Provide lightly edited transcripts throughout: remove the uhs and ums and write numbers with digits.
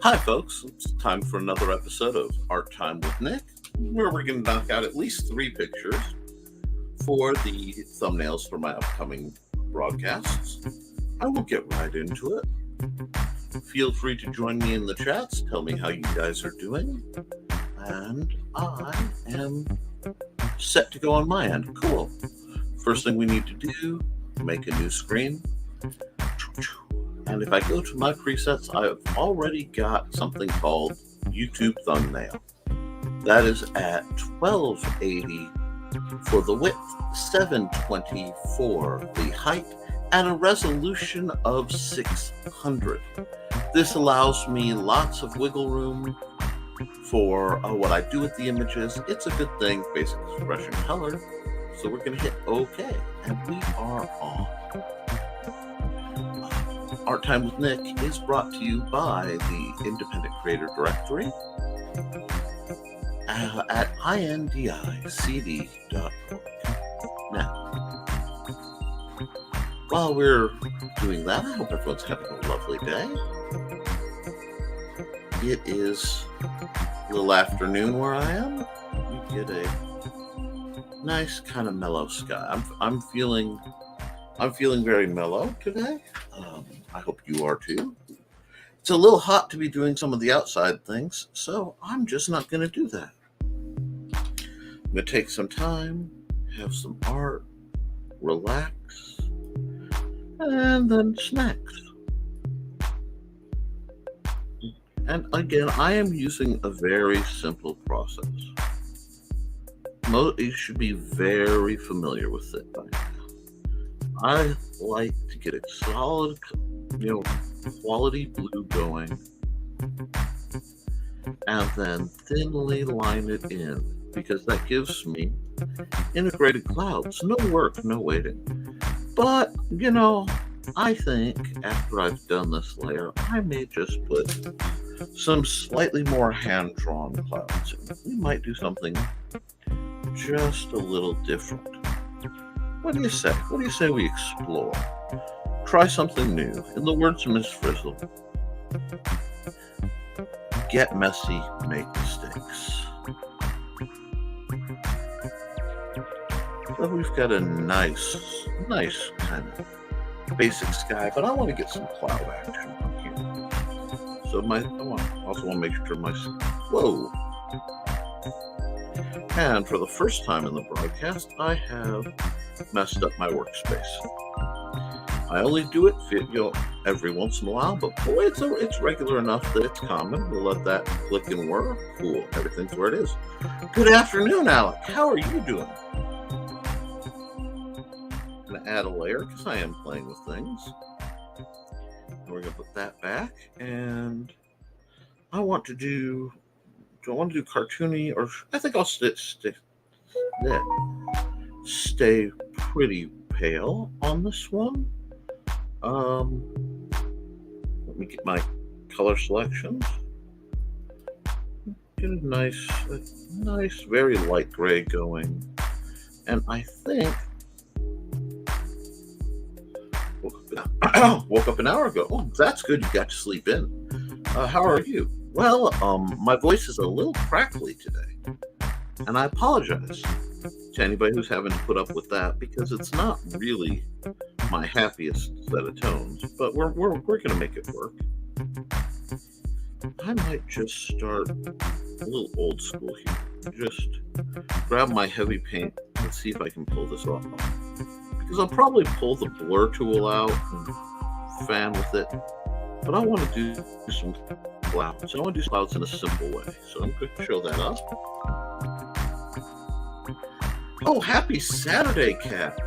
Hi, folks. It's time for another episode of Art Time with Nick, where we're going to knock out at least 3 pictures for the thumbnails for my upcoming broadcasts. I will get right into it. Feel free to join me in the chats. Tell me how you guys are doing. And I am set to go on my end. Cool. First thing we need to do, make a new screen. And if I go to my presets, I've already got something called YouTube thumbnail. That is at 1280 for the width, 720 for the height, and a resolution of 600. This allows me lots of wiggle room for what I do with the images. It's a good thing, basic expression color. So we're going to hit OK, and we are on. Art Time with Nick is brought to you by the Independent Creator Directory at indicd.org. Now, while we're doing that, I hope everyone's having a lovely day. It is a little afternoon where I am. We get a nice kind of mellow sky. I'm feeling very mellow today. I hope you are too. It's a little hot to be doing some of the outside things, so I'm just not going to do that. I'm going to take some time, have some art, relax, and then snacks. And again, I am using a very simple process. You should be very familiar with it by now. I like to get a solid, quality blue going, and then thinly line it in, because that gives me integrated clouds. No work, no waiting. But, I think after I've done this layer, I may just put some slightly more hand-drawn clouds in. We might do something just a little different. What do you say? What do you say we explore? Try something new. In the words of Miss Frizzle, get messy, make mistakes. So we've got a nice kind of basic sky, but I want to get some cloud action on here. So I also want to make sure whoa. And for the first time in the broadcast, I have messed up my workspace. I only do it every once in a while, but boy, it's regular enough that it's common. We'll let that click and work. Cool, everything's where it is. Good afternoon, Alec. How are you doing? I'm going to add a layer because I am playing with things. And we're going to put that back, and I want to do. Do I want to do cartoony, or I think I'll stay pretty pale on this one. Let me get my color selections. Get a nice, very light gray going. And I think woke up an hour ago. Oh, that's good. You got to sleep in. How are you? Well, my voice is a little crackly today, and I apologize to anybody who's having to put up with that, because it's not really my happiest set of tones, but we're going to make it work. I might just start a little old school here. Just grab my heavy paint and see if I can pull this off, because I'll probably pull the blur tool out and fan with it, but I want to do some clouds. I want to do clouds in a simple way, so I'm going to show that up. Oh, happy Saturday, Kat.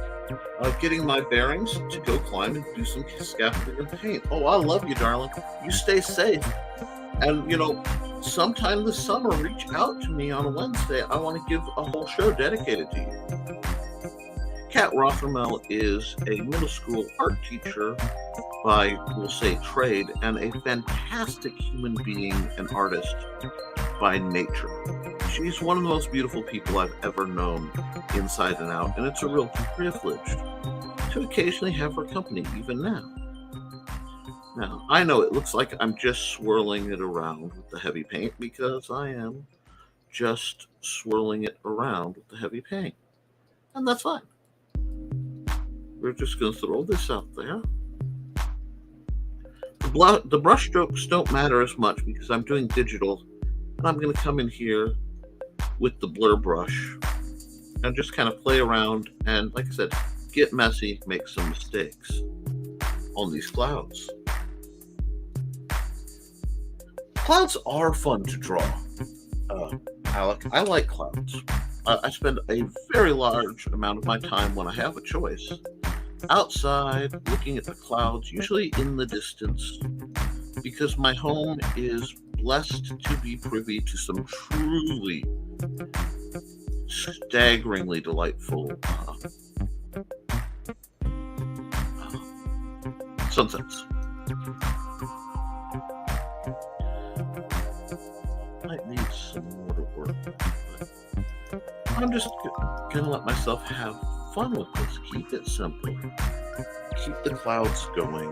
Getting my bearings to go climb and do some scaffolding and paint. Oh, I love you, darling. You stay safe. And, sometime this summer, reach out to me on a Wednesday. I want to give a whole show dedicated to you. Kat Rothermel is a middle school art teacher by, we'll say, trade, and a fantastic human being and artist by nature. She's one of the most beautiful people I've ever known inside and out, and it's a real privilege to occasionally have her company, even now. Now, I know it looks like I'm just swirling it around with the heavy paint because I am just swirling it around with the heavy paint. And that's fine. We're just going to throw this out there. The brush strokes don't matter as much because I'm doing digital, and I'm going to come in here with the blur brush and just kind of play around and, like I said, get messy, make some mistakes on these clouds. Clouds are fun to draw, Alec. I like clouds. I spend a very large amount of my time when I have a choice outside looking at the clouds, usually in the distance, because my home is blessed to be privy to some truly staggeringly delightful sunsets. Might need some more to work with, but I'm just gonna let myself have fun with this. Keep it simple. Keep the clouds going.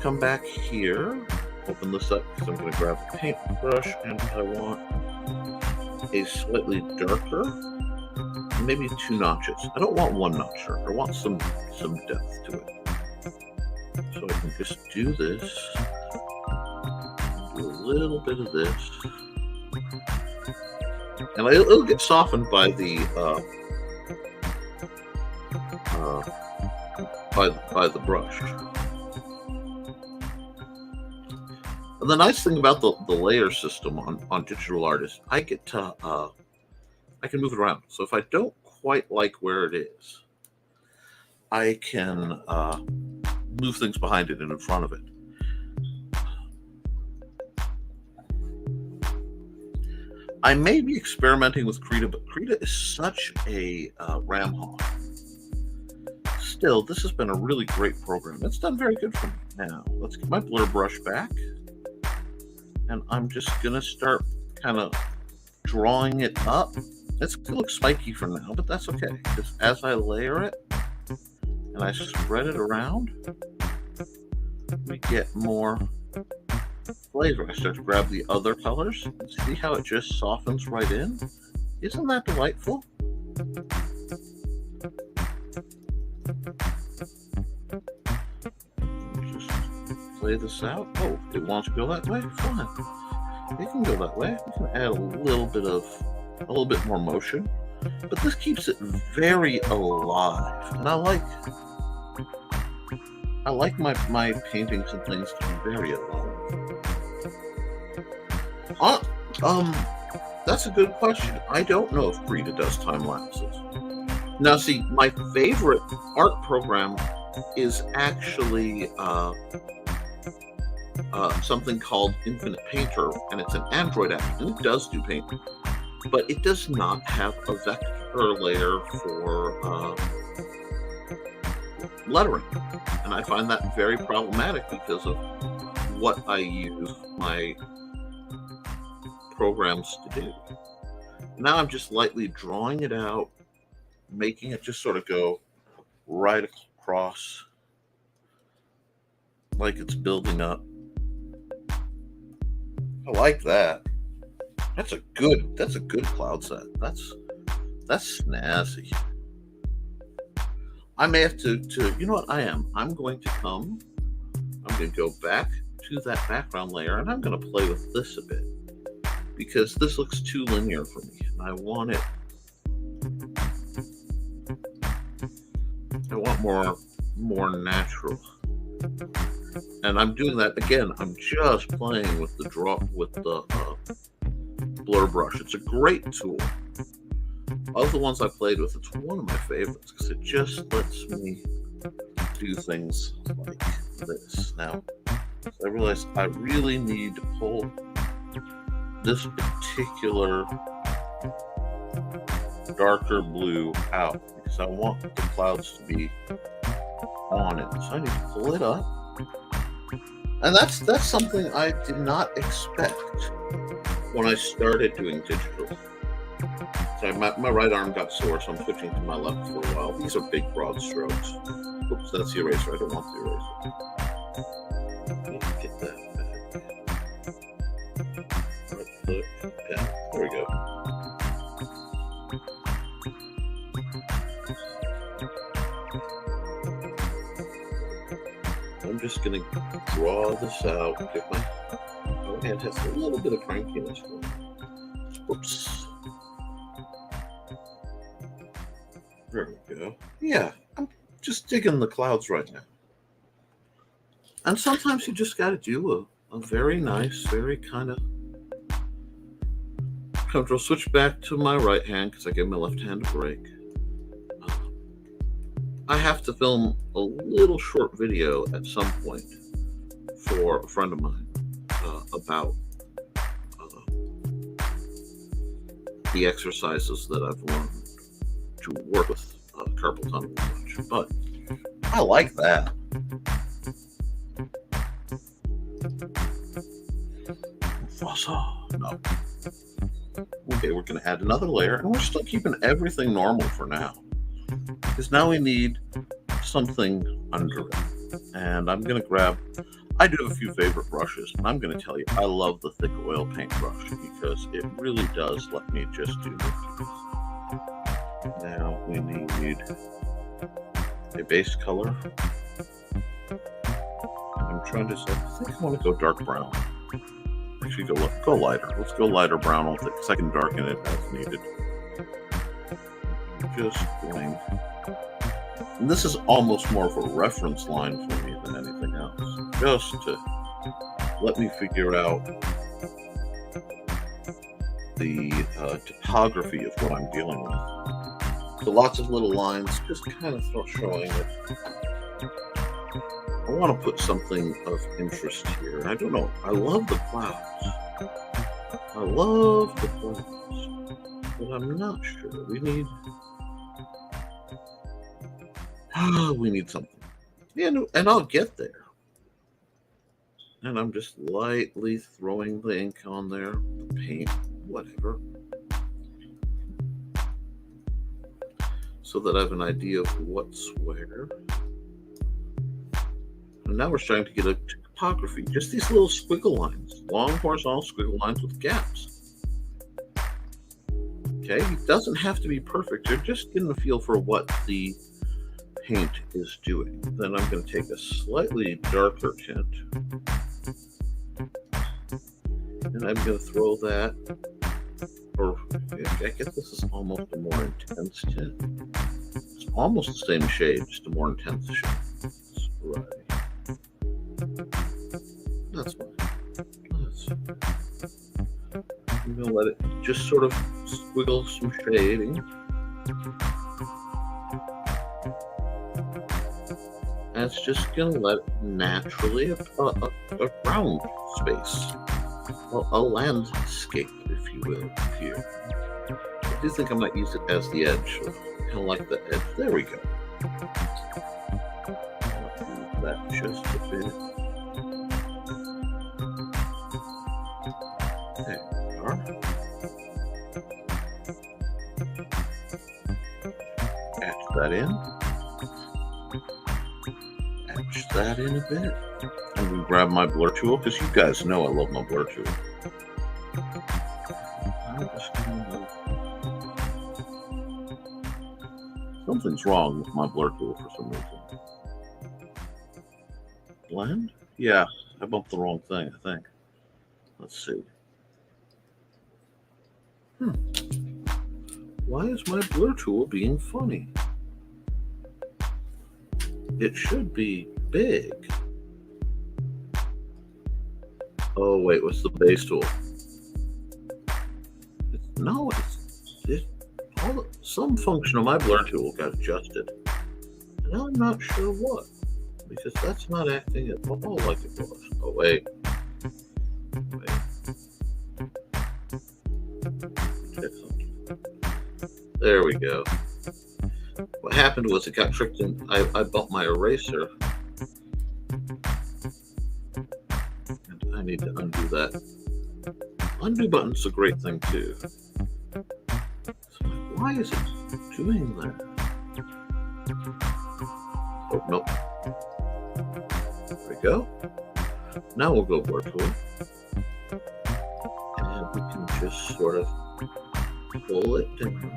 Come back here. Open this up because I'm going to grab a paintbrush, and I want a slightly darker, maybe 2 notches. I don't want 1 notch. I want some depth to it. So I can just do this. Do a little bit of this, and it'll get softened by the by the brush. And the nice thing about the layer system on digital art is I get to I can move it around. So if I don't quite like where it is, I can move things behind it and in front of it. I may be experimenting with Krita, but Krita is such a ram hog. Still, this has been a really great program. It's done very good for me. Now, let's get my blur brush back. And I'm just going to start kind of drawing it up. It's going to look spiky for now, but that's okay. Because as I layer it and I spread it around, we get more flavor. I start to grab the other colors and see how it just softens right in. Isn't that delightful? Just play this out. Oh, it wants to go that way? Fine. It can go that way. We can add a little bit more motion. But this keeps it very alive. And I like my paintings and things to be very alive. That's a good question. I don't know if Krita does time lapses. Now, see, my favorite art program is actually something called Infinite Painter, and it's an Android app, and it does do painting, but it does not have a vector layer for lettering, and I find that very problematic because of what I use my programs to do. Now I'm just lightly drawing it out, making it just sort of go right across like it's building up. I like that. That's a good cloud set. That's snazzy. I may have to you know what I'm going to go back to that background layer, and I'm going to play with this a bit because this looks too linear for me, and I want more natural. And I'm doing that again. I'm just playing with the blur brush. It's a great tool. Of the ones I played with, it's one of my favorites because it just lets me do things like this. Now, I realized I really need to pull this particular darker blue out because I want the clouds to be on it. So I need to pull it up. And that's something I did not expect when I started doing digital. So my right arm got sore, so I'm switching to my left for a while. These are big, broad strokes. Oops, that's the eraser. I don't want the Need to get that back. Right click. Yeah, there we go. I'm just going to draw this out. Get my hand has a little bit of crankiness for it. Whoops. There we go. Yeah, I'm just digging the clouds right now. And sometimes you just got to do a very nice, very kind of comfortable. Switch back to my right hand because I gave my left hand a break. I have to film a little short video at some point for a friend of mine about the exercises that I've learned to work with carpal tunnel and such. But I like that. No. Okay, we're going to add another layer, and we're still keeping everything normal for now. Because now we need something under it. And I'm going to grab, I do have a few favorite brushes, and I'm going to tell you, I love the thick oil paint brush because it really does let me just do this. Now we need a base color. I'm trying to say, I think I want to go dark brown. Actually, go lighter. Let's go lighter brown with it because I can darken it as needed. Just going. And this is almost more of a reference line for me than anything else. Just to let me figure out the topography of what I'm dealing with. So lots of little lines, just kind of showing it. I want to put something of interest here. And I don't know. I love the clouds. But I'm not sure. We need something. Yeah, and I'll get there. And I'm just lightly throwing the ink on there, the paint, whatever. So that I have an idea of what's where. And now we're starting to get a topography. Just these little squiggle lines. Long horizontal squiggle lines with gaps. Okay, it doesn't have to be perfect. You're just getting a feel for what the paint is doing. Then I'm going to take a slightly darker tint. And I'm going to throw that, or I guess this is almost a more intense tint. It's almost the same shade, just a more intense shade. Right. That's fine. I'm going to let it just sort of squiggle some shading. And it's just going to let it naturally a ground space. Well, a landscape, if you will, here. I do think I might use it as the edge. Kind of like the edge. There we go. That just a bit. There we are. Etch that in. Etch that in a bit. I'm going to grab my blur tool because you guys know I love my blur tool. I'm just going to... Something's wrong with my blur tool for some reason. Blend? Yeah, I bumped the wrong thing, I think. Let's see. Why is my blur tool being funny? It should be big. Oh, wait, what's the base tool? Some function of my blur tool got adjusted. And I'm not sure what. Because that's not acting at all like it was. Oh, wait. There we go. What happened was it got tricked in. I bumped my eraser. And I need to undo that. Undo button's a great thing too. So why is it doing that? Oh, nope. There we go. Now we'll go vertical, and we can just sort of pull it down.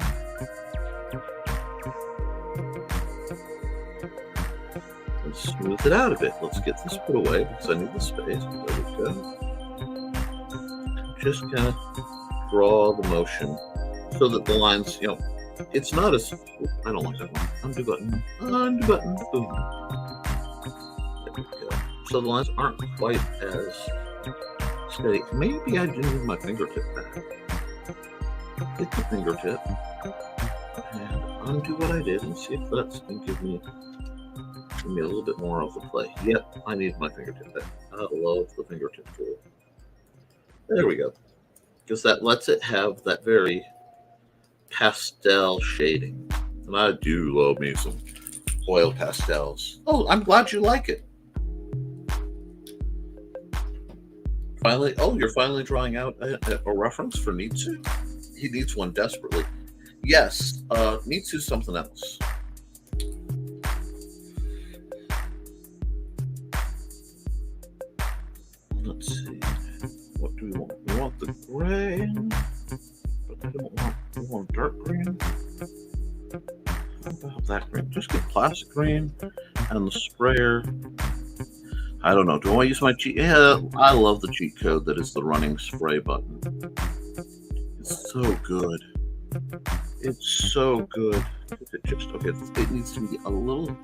And smooth it out a bit. Let's get this put away because I need the space. There we go. Just kind of draw the motion so that the lines, it's not as, I don't like that one. Undo button, boom. There we go. So the lines aren't quite as steady. Maybe I do need my fingertip back. Hit the fingertip and undo what I did and see if that's going to give me a little bit more of the play. Yep, I need my fingertip back. I love the fingertip tool. There we go. Because that lets it have that very pastel shading. And I do love me some oil pastels. Oh, I'm glad you like it. Finally, you're finally drawing out a reference for Nitsu? He needs one desperately. Yes, Nitsu's something else. Let's see. What do we want? We want the gray, but we want dark green. How about that green? Just get plastic green and the sprayer. I don't know. Do I use my cheat? Yeah, I love the cheat code that is the running spray button. It's so good. It's so good. It needs to be a little.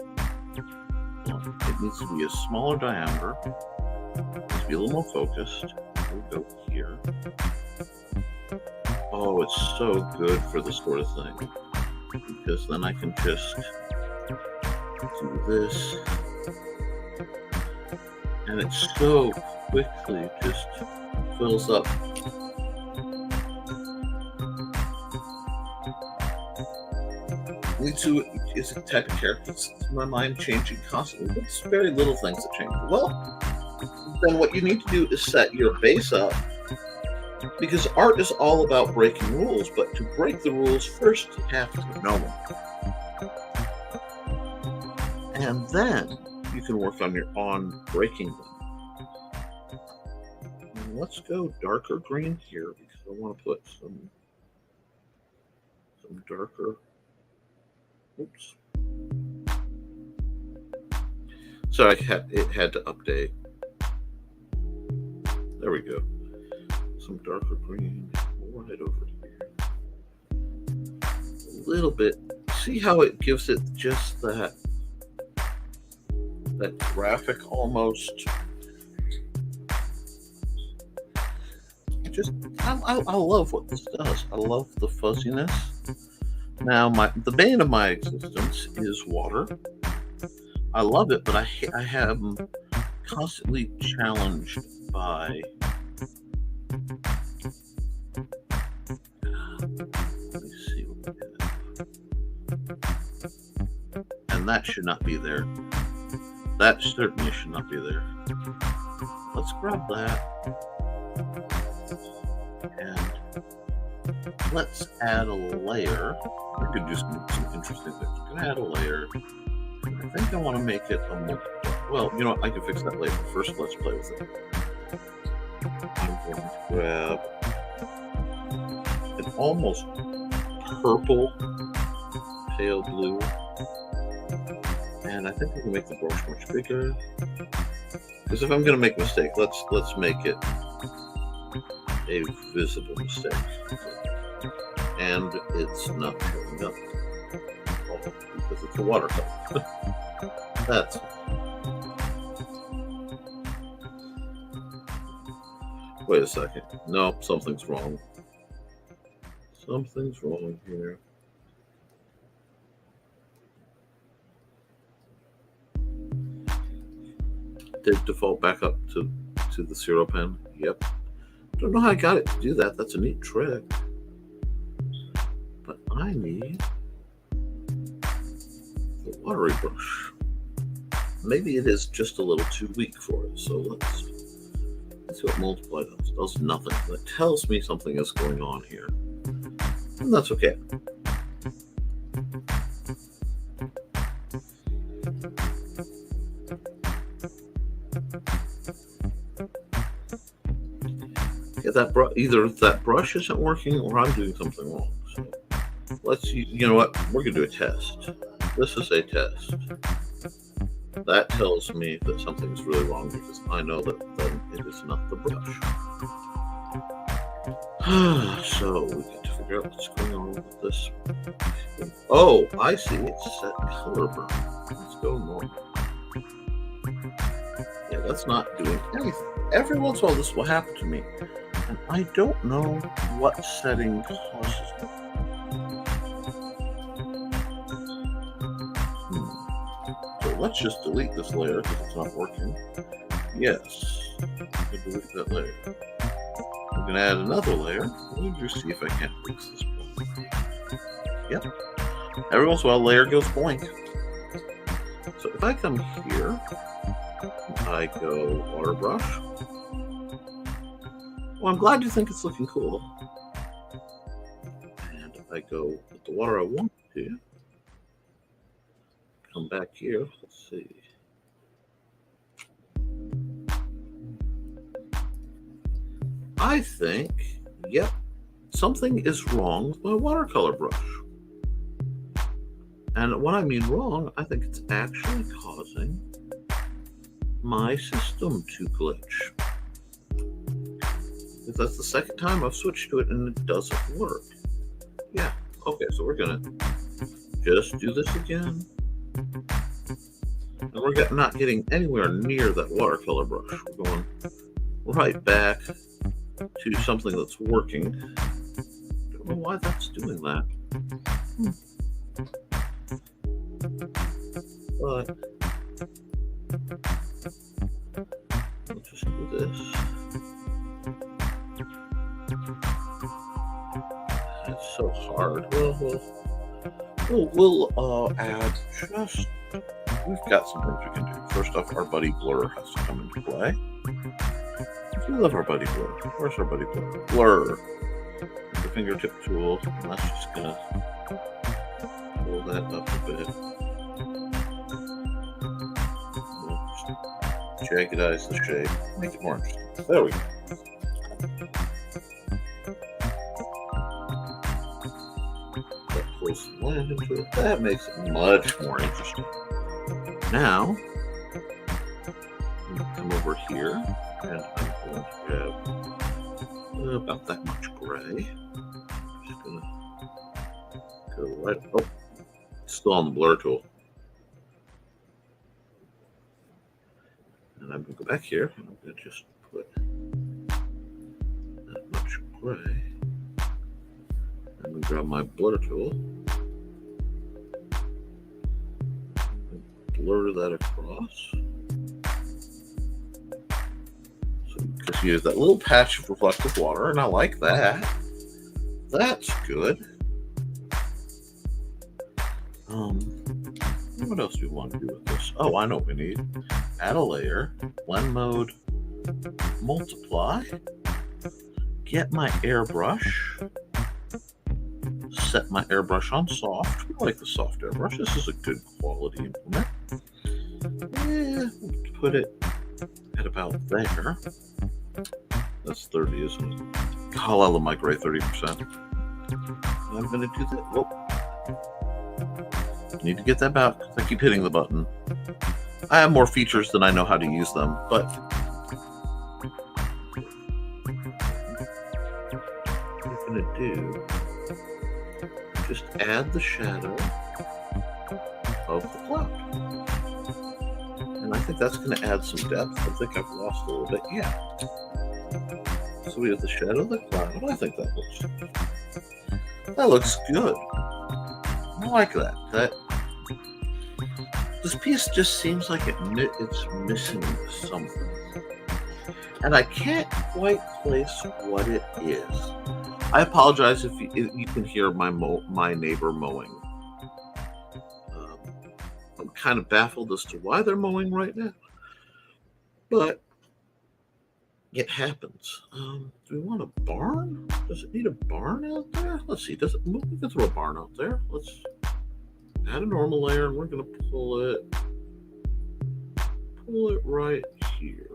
It needs to be a smaller diameter. It needs to be a little more focused. We'll go here. Oh, it's so good for this sort of thing. Because then I can just do this. And it so quickly just fills up. Nitsu is a type of character that's in my mind changing constantly. It's very little things that change. Well, then what you need to do is set your base up, because art is all about breaking rules, but to break the rules, first you have to know them. And then you can work on breaking them. And let's go darker green here, because I want to put some darker. Oops. So it had to update. There we go. Some darker green right over here. A little bit. See how it gives it just that graphic almost. I love what this does. I love the fuzziness. Now the bane of my existence is water. I love it, but I am constantly challenged by. Let me see what we get. And that should not be there. That certainly should not be there. Let's grab that. And let's add a layer. We could do some interesting things. I'm going to add a layer. I think I want to make it a multiple. Well, you know what? I can fix that later. First, let's play with it. I'm going to grab an almost purple, pale blue. And I think we can make the brush much bigger. Because if I'm going to make a mistake, let's make it a visible mistake. And it's not showing up. Because it's a watercolor. That's it. Wait a second. Nope, something's wrong. Something's wrong here. Did it default back up to the 0 pen? Yep. Don't know how I got it to do that. That's a neat trick. But I need the watery brush. Maybe it is just a little too weak for it. So let's see what multiply does. It does nothing. That tells me something is going on here. And that's okay. Yeah, either that brush isn't working or I'm doing something wrong. So you know what? We're gonna do a test. This is a test. That tells me that something's really wrong because I know that then it is not the brush. So we get to figure out what's going on with this. Oh, I see. It's set color burn. Let's go normal. Yeah, that's not doing anything. Every once in a while this will happen to me. And I don't know what setting causes it. So let's just delete this layer because it's not working. Yes, I can delete that layer. I'm going to add another layer. Let me just see if I can't fix this problem. Yep. Every once in a while, a layer goes blank. So if I come here, I go water brush. Well, I'm glad you think it's looking cool. And if I go with the water I want to, come back here, let's see. I think, yep, something is wrong with my watercolor brush. And when I mean wrong, I think it's actually causing my system to glitch. Because that's the second time I've switched to it and it doesn't work. Yeah, okay, so we're gonna just do this again. And we're not getting anywhere near that watercolor brush. We're going right back to something that's working. Don't know why that's doing that. But let's just do this. It's so hard. We'll add just. We've got some things we can do. First off, our buddy Blur has to come into play. We love our buddy Blur. Where's our buddy Blur? Blur. The fingertip tool. And that's just gonna pull that up a bit. Jaggedize the shape. Make it more interesting. There we go. That pulls some land into it. That makes it much more interesting. Now, I'm going to come over here and I'm going to grab about that much gray. I'm just going to go right. Oh, still on the blur tool. And I'm going to go back here and I'm going to just put that much gray. I'm going to grab my blur tool. Blur that across. So you can see that little patch of reflective water, and I like that. That's good. What else do we want to do with this? Oh, I know what we need. Add a layer, blend mode, multiply, get my airbrush, set my airbrush on soft. We like the soft airbrush. This is a good quality implement. Yeah, we'll put it at about there. That's 30, isn't it? God, I love my gray 30%. I'm going to do that. Whoa. Need to get that back. I keep hitting the button. I have more features than I know how to use them, but what I'm going to do, just add the shadow of the cloud. And I think that's going to add some depth. I think I've lost a little bit. Yeah. So we have the shadow of the cloud. I think that looks good. I like that. This piece just seems like it's missing something. And I can't quite place what it is. I apologize if you can hear my neighbor mowing. I'm kind of baffled as to why they're mowing right now. But it happens. Do we want a barn? Does it need a barn out there? Let's see. We can throw a barn out there. Let's add a normal layer, and we're going to pull it right here.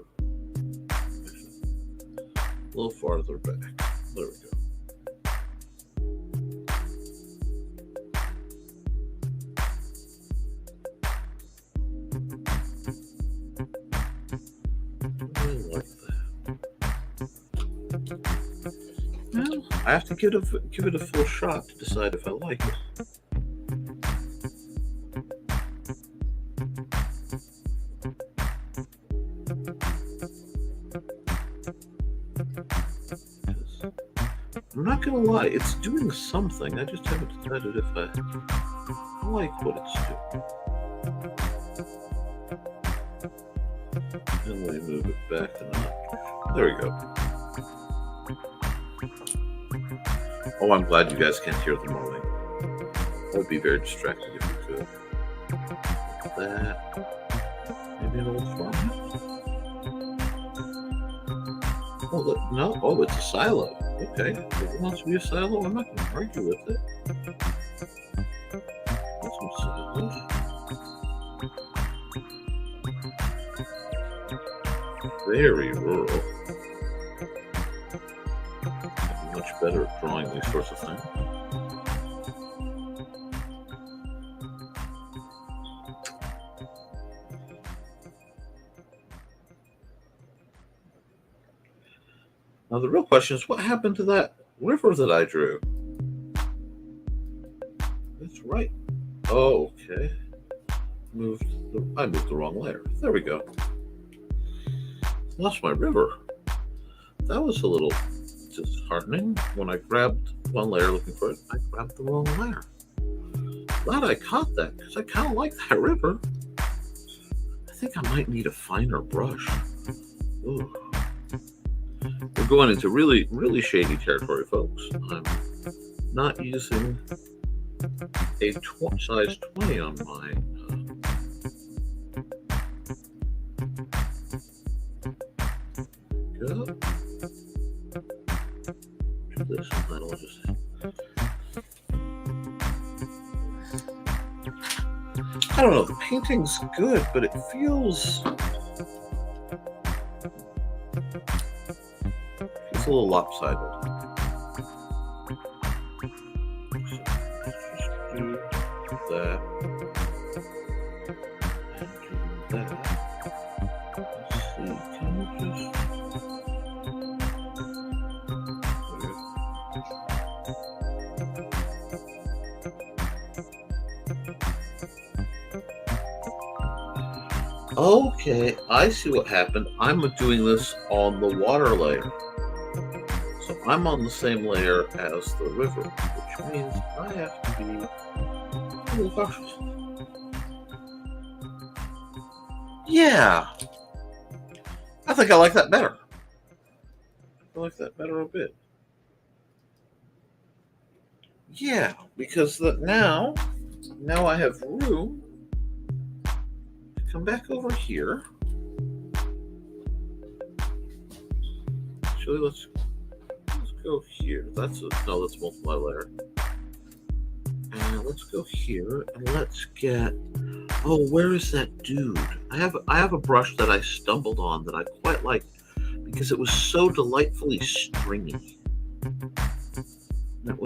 little farther back. There we go. I have to give it a full shot to decide if I like it. I'm not gonna lie, it's doing something. I just haven't decided if I like what it's doing. And let me move it back a notch. There we go. Oh, I'm glad you guys can't hear the mowing. That would be very distracting if you could. Look at that. Maybe an old farmhouse? Oh, look, no. Oh, it's a silo. Okay. If it wants to be a silo, I'm not going to argue with it. That's some silos. Very rural. Much better at drawing these sorts of things. Now the real question is, what happened to that river that I drew? That's right. Oh, okay. I moved the wrong layer. There we go. Lost my river. That was a little disheartening. When I grabbed one layer looking for it, I grabbed the wrong layer. Glad I caught that, because I kind of like that river. I think I might need a finer brush. Ooh. We're going into really, really shady territory, folks. I'm not using a size 20 on mine. Go. This and then I'll just I don't know, the painting's good, but it feels a little lopsided. So let's just do that and do that. Let's see, can we just Okay, I see what happened. I'm doing this on the water layer. So I'm on the same layer as the river, which means I have to be a little cautious. Yeah. I think I like that better. I like that better a bit. Yeah, because now I have room. Come back over here. Actually, let's go here. That's multi-layer. And let's go here and let's get. Oh, where is that dude? I have a brush that I stumbled on that I quite like because it was so delightfully stringy. It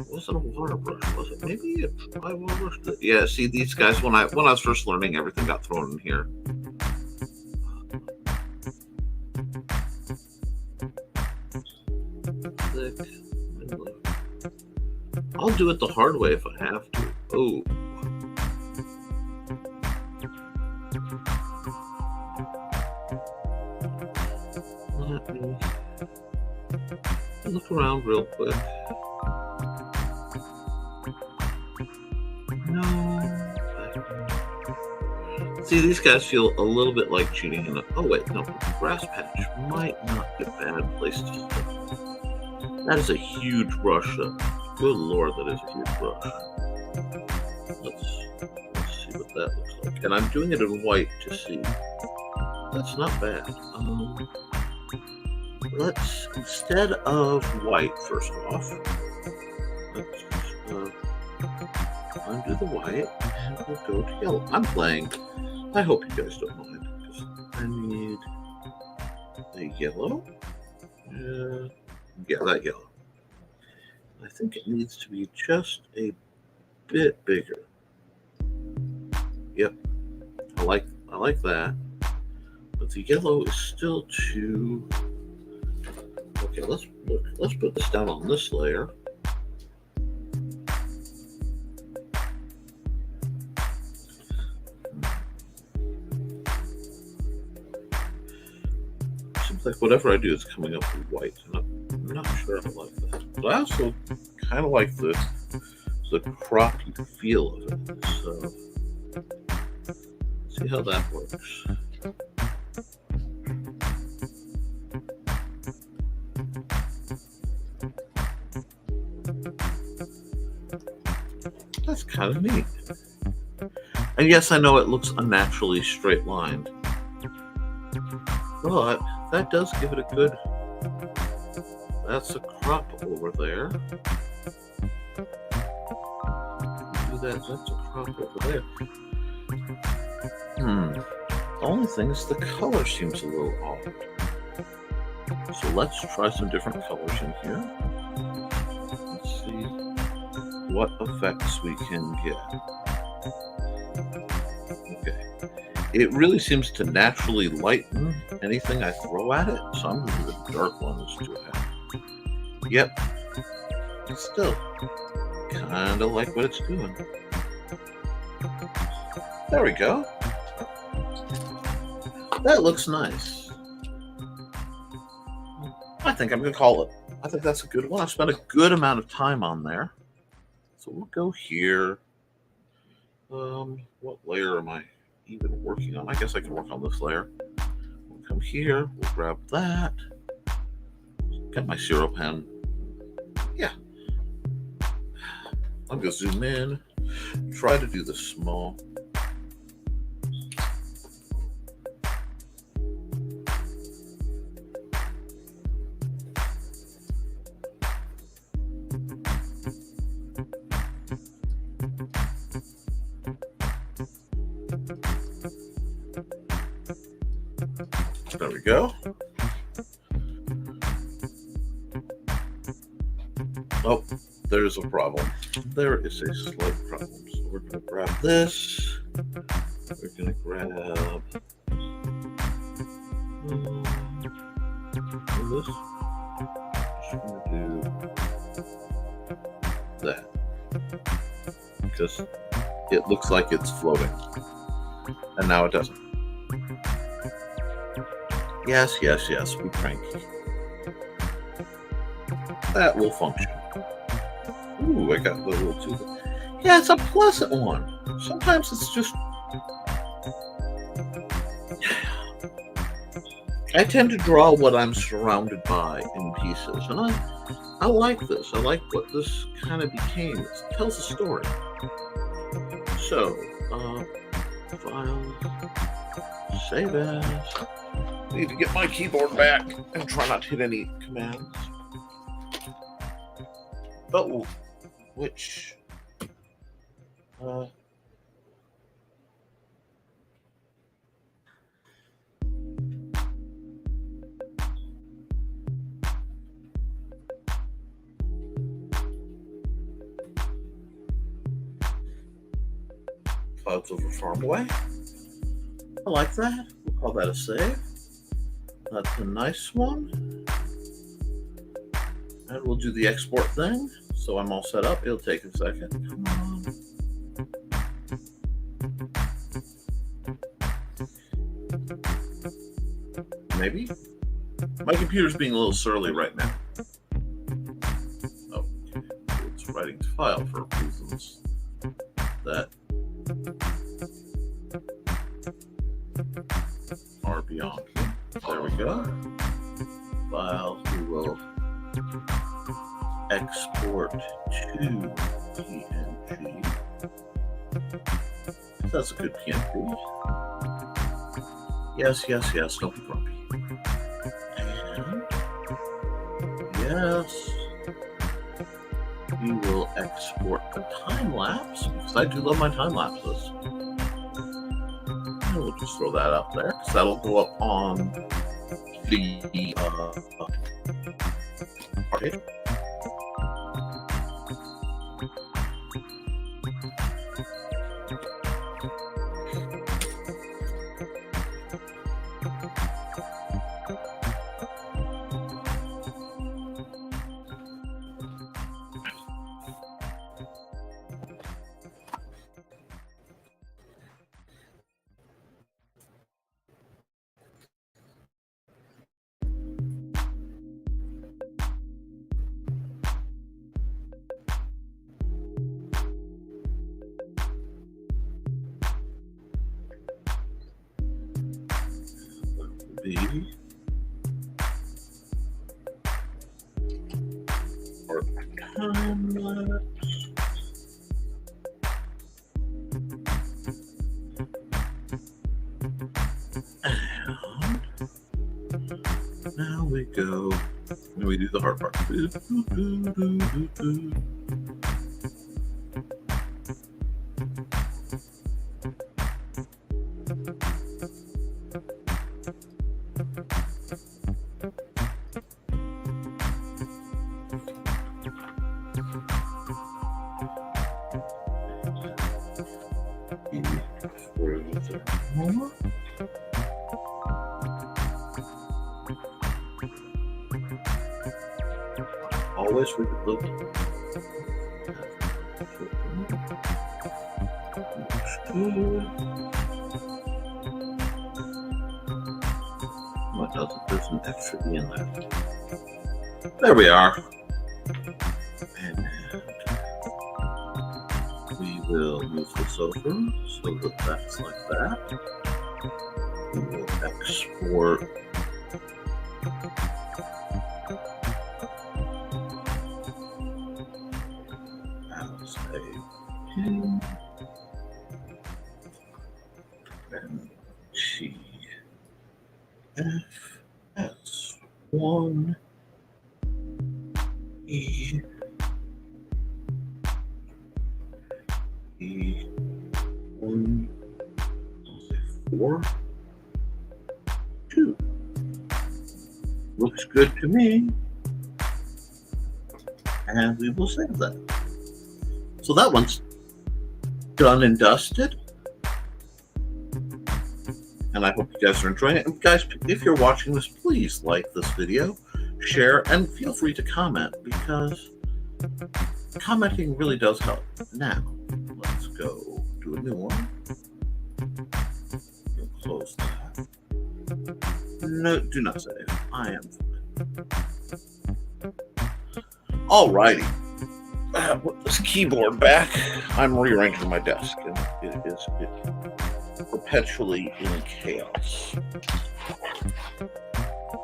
wasn't a water brush, was it? Maybe a dry water brush. Yeah, see these guys when I was first learning, everything got thrown in here. I'll do it the hard way if I have to. Oh. Let me look around real quick. No. See, these guys feel a little bit like cheating in oh wait, no, grass patch might not be a bad place to start. That is a huge brush though. Good lord, that is a huge brush. Let's see what that looks like. And I'm doing it in white to see. That's not bad. Let's, instead of white, first off, let's undo the white and we'll go to yellow. I'm playing. I hope you guys don't mind because I need a yellow Yeah, that yellow. I think it needs to be just a bit bigger. Yep, I like that. But the yellow is still too. Okay, let's put this down on this layer. Seems like whatever I do is coming up with white, and I'm not sure I like that. But I also kind of like the croppy feel of it. So see how that works. That's kind of neat. And yes, I know it looks unnaturally straight lined, but that does give it a good. That's a crop over there. Do that. That's a crop over there. The only thing is the color seems a little odd. So let's try some different colors in here. Let's see what effects we can get. Okay. It really seems to naturally lighten anything I throw at it, so I'm going to do the dark ones to it. Yep. Still, kind of like what it's doing. There we go. That looks nice. I think I'm going to call it. I think that's a good one. I've spent a good amount of time on there. So we'll go here. What layer am I even working on? I guess I can work on this layer. We'll come here. We'll grab that. Got my zero pen. Yeah. I'm going to zoom in. Try to do this small. There we go. Oh, there's a problem. There is a slight problem. So we're going to grab this. We're going to grab this. Just going to do that. Because it looks like it's floating. And now it doesn't. Yes, we cranky. That will function. Ooh, I got a little too. Yeah, it's a pleasant one. Sometimes it's just. I tend to draw what I'm surrounded by in pieces, and I like this. I like what this kind of became. It tells a story. So, file, save as. I need to get my keyboard back and try not to hit any commands. Oh, which? Clouds over farm away. I like that. We'll call that a save. That's a nice one. And we'll do the export thing. So I'm all set up. It'll take a second. Come on. Maybe? My computer's being a little surly right now. Oh, it's writing to file for reasons that are beyond me. There we go. File, we will export to PNG. That's a good PNG. Yes, don't be grumpy. And yes, we will export a time lapse because I do love my time lapses. And we'll just throw that up there because that'll go up on the party. Be our time lapse. And now we go and we do the hard part. Always read the book. What else? There's an extra E in there. There we are. And we will move this over so that that's like that. We will export as a pin and T F S 1 E 1 4 2. Looks good to me. And we will save that. So that one's done and dusted. And I hope you guys are enjoying it. And guys, if you're watching this, please like this video, share, and feel free to comment, because commenting really does help. Now, let's go do a new one. We'll close that. No, do not save. I am fine. Alrighty. Put this keyboard back. I'm rearranging my desk, and it is perpetually in chaos,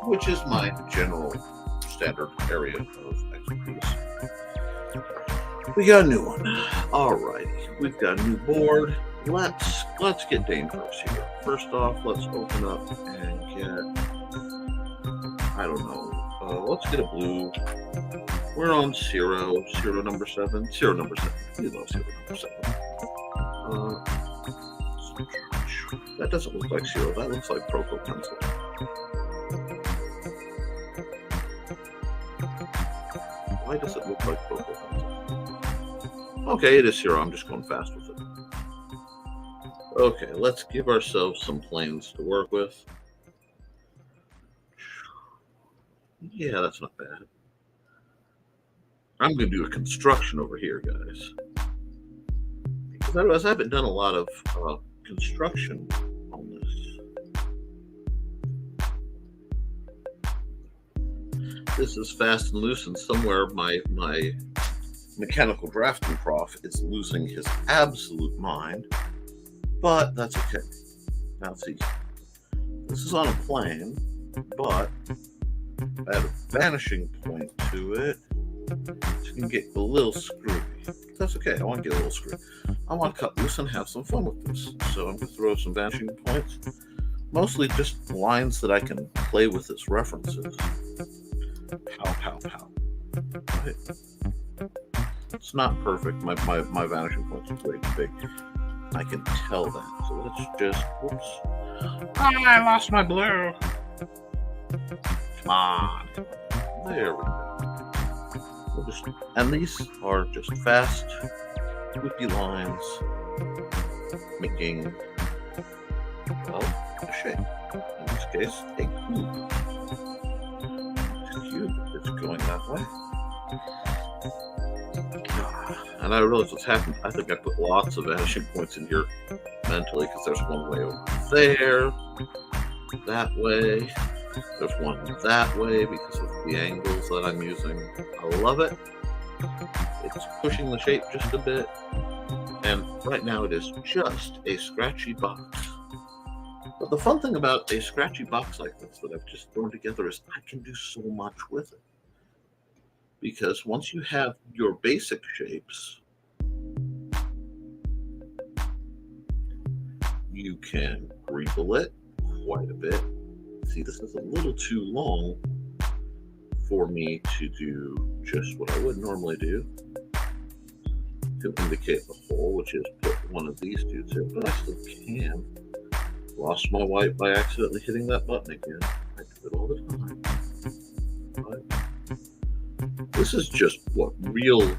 which is my general standard area of expertise. We got a new one. Alrighty, we've got a new board. Let's get dangerous here. First off, let's open up and get, I don't know, let's get a blue. We're on zero number 7. Zero number 7. We love zero number 7. That doesn't look like zero. That looks like Proco pencil. Why does it look like Proco pencil? Okay, it is zero. I'm just going fast with it. Okay, let's give ourselves some planes to work with. Yeah, that's not bad. I'm going to do a construction over here, guys. Because I haven't done a lot of construction on this. This is fast and loose, and somewhere my mechanical drafting prof is losing his absolute mind. But that's okay. Now see, this is on a plane, but I have a vanishing point to it. So you can get a little screwy. That's okay. I want to get a little screwy. I want to cut loose and have some fun with this. So I'm going to throw some vanishing points. Mostly just lines that I can play with as references. Pow, pow, pow. Right. It's not perfect. My vanishing points are way too big. I can tell that. So let's just, whoops. I lost my blue. Come on. There we go. And these are just fast, whippy lines, making, well, a shape. In this case, a cube. This cube is going that way. And I realize what's happened. I think I put lots of vanishing points in here mentally, because there's one way over there, that way. There's one that way because of the angles that I'm using. I love it. It's pushing the shape just a bit. And right now it is just a scratchy box. But the fun thing about a scratchy box like this that I've just thrown together is I can do so much with it. Because once you have your basic shapes, you can greeble it quite a bit. See, this is a little too long for me to do just what I would normally do to indicate the hole, which is put one of these dudes in, but I still can. Lost my white by accidentally hitting that button again. I do it all the time. But this is just what real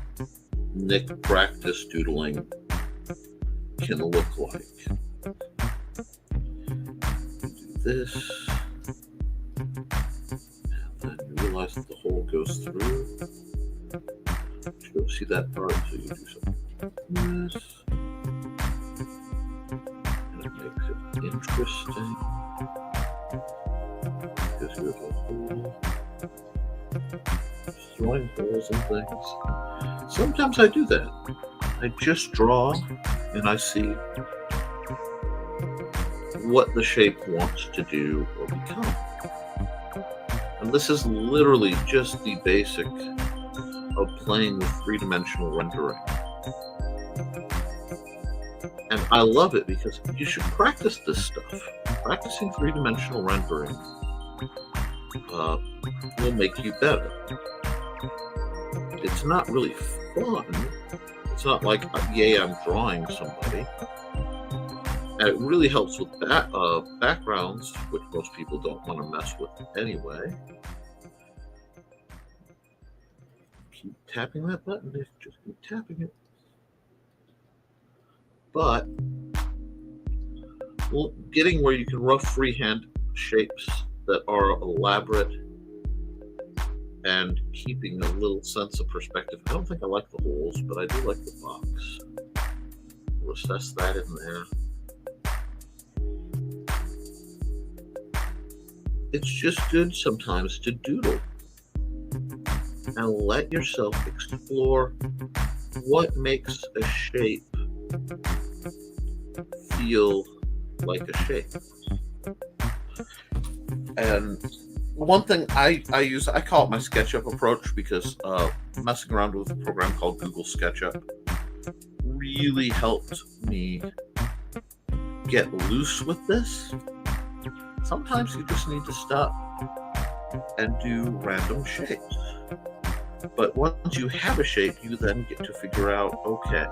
Nick practice doodling can look like. Do this. And then you realize that the hole goes through. You don't see that part, so you do something like this. And it makes it interesting. Because here's a hole. Throwing holes and things. Sometimes I do that. I just draw and I see what the shape wants to do or become. And this is literally just the basic of playing with three-dimensional rendering. And I love it because you should practice this stuff. Practicing three-dimensional rendering will make you better. It's not really fun. It's not like, yay, I'm drawing somebody. And it really helps with backgrounds, which most people don't want to mess with anyway. Keep tapping that button. Just keep tapping it. But well, getting where you can rough freehand shapes that are elaborate and keeping a little sense of perspective. I don't think I like the holes, but I do like the box. We'll assess that in there. It's just good sometimes to doodle and let yourself explore what makes a shape feel like a shape. And one thing I use, I call it my SketchUp approach, because messing around with a program called Google SketchUp really helped me get loose with this. Sometimes you just need to stop and do random shapes. But once you have a shape, you then get to figure out, okay,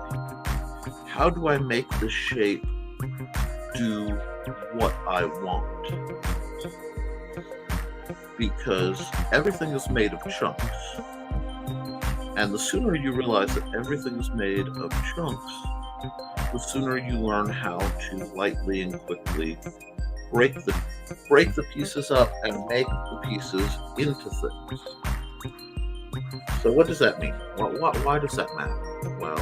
how do I make this shape do what I want? Because everything is made of chunks. And the sooner you realize that everything is made of chunks, the sooner you learn how to lightly and quickly break the pieces up and make the pieces into things. So what does that mean? Why does that matter? Well,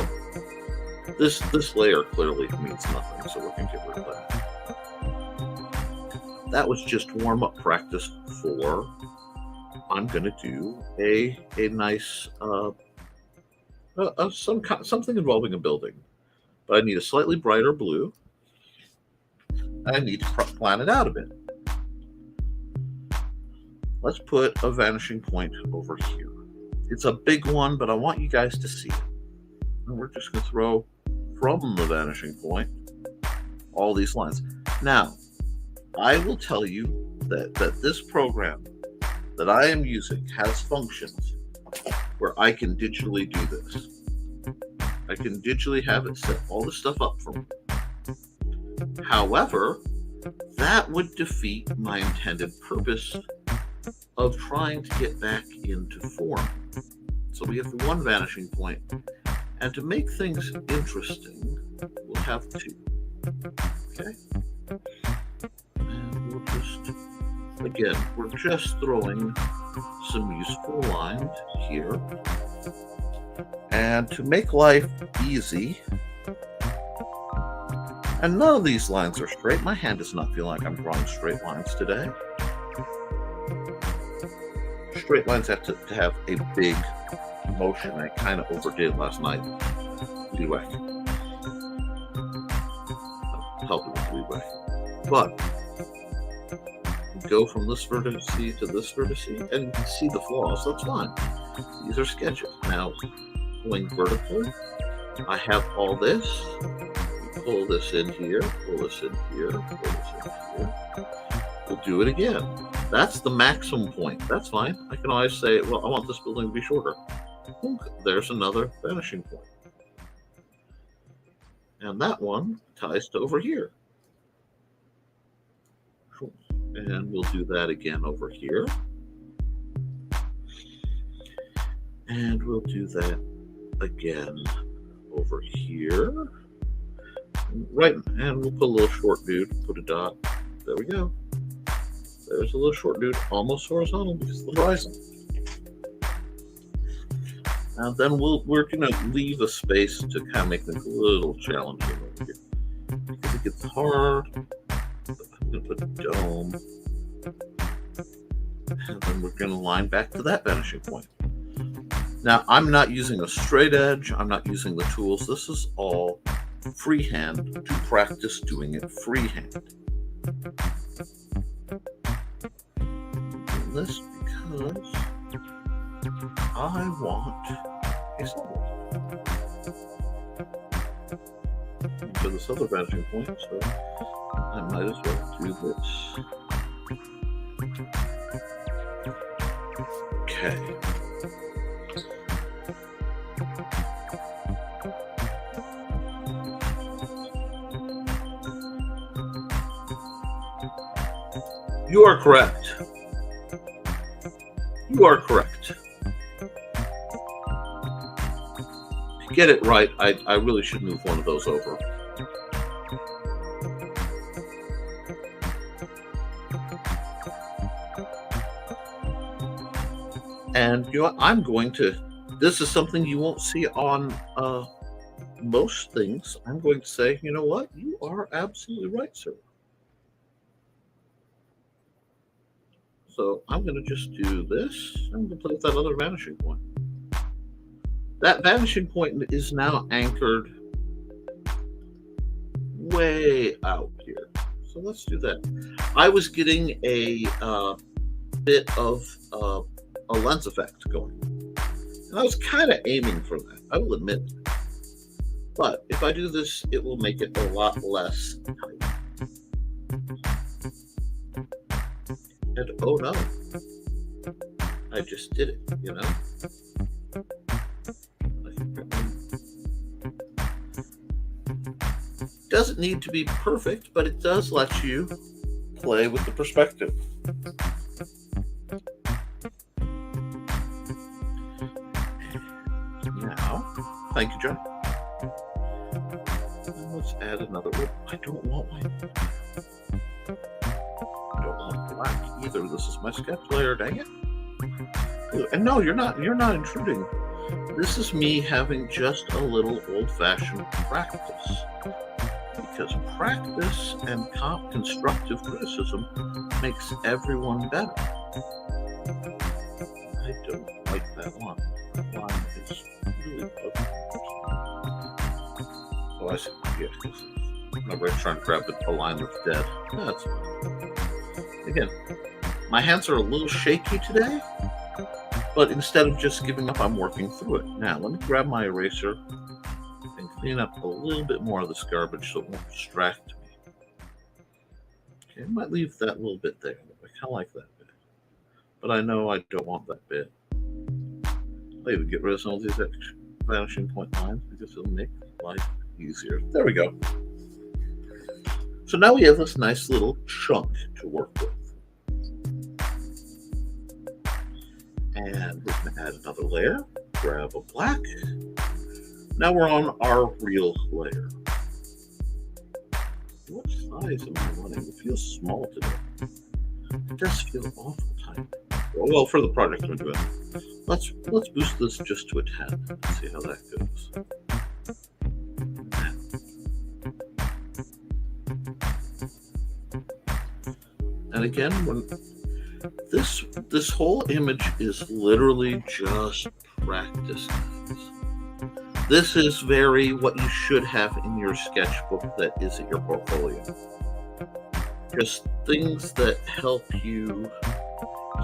this layer clearly means nothing, so we're going to get rid of that. That was just warm-up practice for I'm going to do a nice something involving a building, but I need a slightly brighter blue. I need to plan it out a bit. Let's put a vanishing point over here. It's a big one, but I want you guys to see it. And we're just going to throw from the vanishing point all these lines. Now, I will tell you that this program that I am using has functions where I can digitally do this. I can digitally have it set all the stuff up for me. However, that would defeat my intended purpose of trying to get back into form. So we have one vanishing point. And to make things interesting, we'll have two. Okay? And we'll just, again, we're just throwing some useful lines here. And to make life easy, and none of these lines are straight. My hand does not feel like I'm drawing straight lines today. Straight lines have to have a big motion. I kind of overdid last night. Leeway. Help with leeway. But go from this vertice to this vertice and see the flaws. That's fine. These are sketches. Now, going vertical, I have all this. Pull this in here, pull this in here, pull this in here. We'll do it again. That's the maximum point. That's fine. I can always say, well, I want this building to be shorter. There's another vanishing point. And that one ties to over here. And we'll do that again over here. And we'll do that again over here. Right, and we'll put a little short dude, put a dot. There we go. There's a little short dude, almost horizontal because of the horizon. And then we're going to leave a space to kind of make things a little challenging over here. Because it gets hard. I'm going to put a dome. And then we're going to line back to that vanishing point. Now, I'm not using a straight edge. I'm not using the tools. This is all freehand to practice doing it freehand. And this because I want a symbol to this other vanishing point, so I might as well do this. Okay. You are correct. You are correct. To get it right, I really should move one of those over. And you know what? I'm going to, this is something you won't see on most things. I'm going to say, you know what? You are absolutely right, sir. So I'm going to just do this. I'm going to place that other vanishing point. That vanishing point is now anchored way out here. So let's do that. I was getting a bit of a lens effect going. And I was kind of aiming for that, I will admit. But if I do this, it will make it a lot less tight. And oh no, I just did it, you know? Doesn't need to be perfect, but it does let you play with the perspective. Now, thank you, John. And let's add another one. I don't want my... black either. This is my sketch layer, dang it. And no, you're not intruding. This is me having just a little old-fashioned practice. Because practice and constructive criticism makes everyone better. I don't like that one. That line is really ugly. Oh, I see. Yeah, whenever I try and grab a line that's dead. That's fine. Again, my hands are a little shaky today, but instead of just giving up, I'm working through it. Now, let me grab my eraser and clean up a little bit more of this garbage so it won't distract me. Okay, I might leave that little bit there. I kind of like that bit, but I know I don't want that bit. I'll even get rid of some of these extra vanishing point lines because it'll make life easier. There we go. So now we have this nice little chunk to work with. And we're going to add another layer. Grab a black. Now we're on our real layer. What size am I running? It feels small today. It does feel awful tiny. Well, for the project we're doing, let's boost this just to a 10 and see how that goes. And again, when this whole image is literally just practice, guys. This is very what you should have in your sketchbook that isn't your portfolio. Just things that help you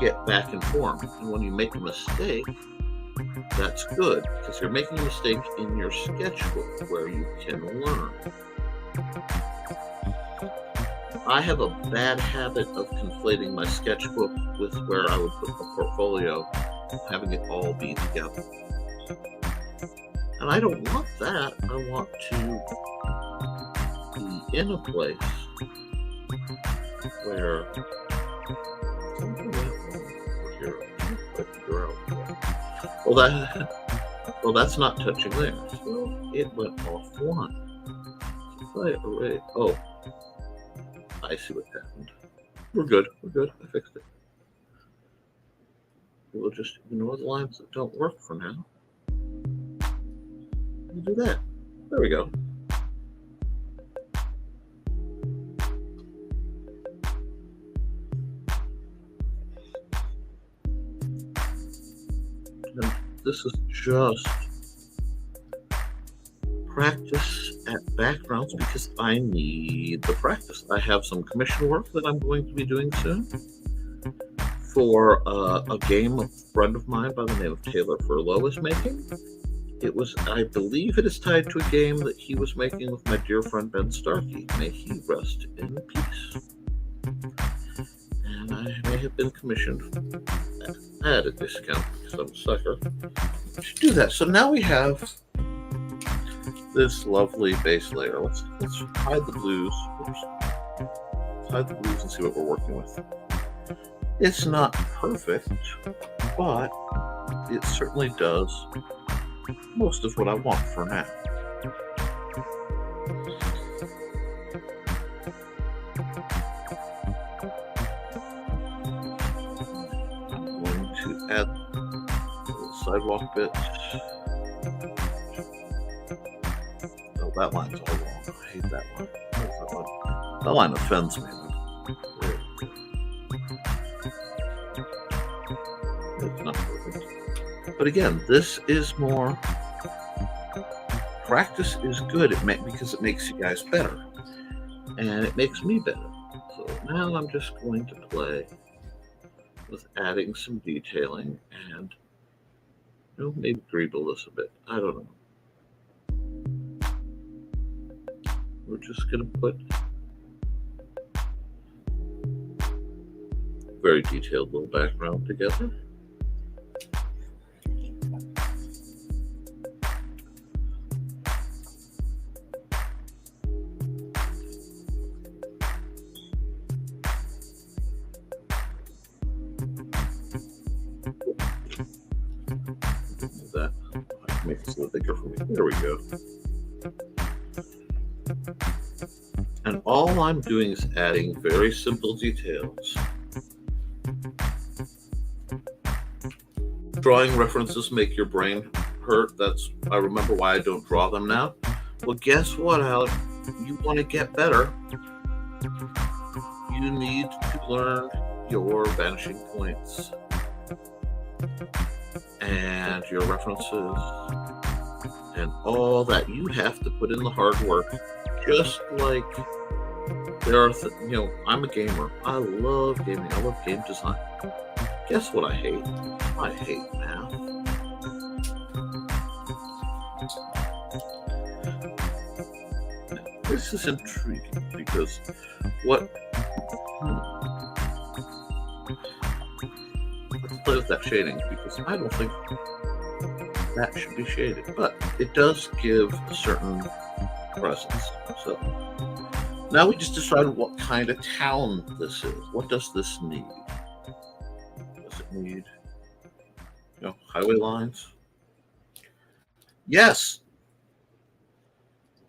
get back in form. And when you make a mistake, that's good, because you're making a mistake in your sketchbook where you can learn. I have a bad habit of conflating my sketchbook with where I would put the portfolio, having it all be together. And I don't want that. I want to be in a place where well, that's not touching there. So it went off one. Oh, I see what happened. We're good. I fixed it. We'll just ignore the lines that don't work for now. We'll do that. There we go. And this is just practice at backgrounds because I need the practice. I have some commission work that I'm going to be doing soon for a game a friend of mine by the name of Taylor Furlow is making. I believe it is tied to a game that he was making with my dear friend Ben Starkey. May he rest in peace. And I may have been commissioned at a discount because I'm a sucker to do that. So now we have this lovely base layer. Let's hide the blues. Let's hide the blues and see what we're working with. It's not perfect, but it certainly does most of what I want for now. I'm going to add a little sidewalk bit. Oh, that line's all wrong. I hate that line. That line offends me. It's not perfect. But again, this is more practice is good because it makes you guys better. And it makes me better. So now I'm just going to play with adding some detailing and maybe dribble this a bit. I don't know. We're just going to put a very detailed little background together. Make this a little bigger for me. There we go. And all I'm doing is adding very simple details. Drawing references make your brain hurt. I remember why I don't draw them now. Well, guess what, Alex? You want to get better. You need to learn your vanishing points and your references and all that. You have to put in the hard work. Just like there are, I'm a gamer. I love gaming. I love game design. Guess what I hate? I hate math. This is intriguing because let's play with that shading because I don't think that should be shaded, but it does give a certain presence. So now we just decided what kind of town this is. What does this need? Does it need highway lines. Yes,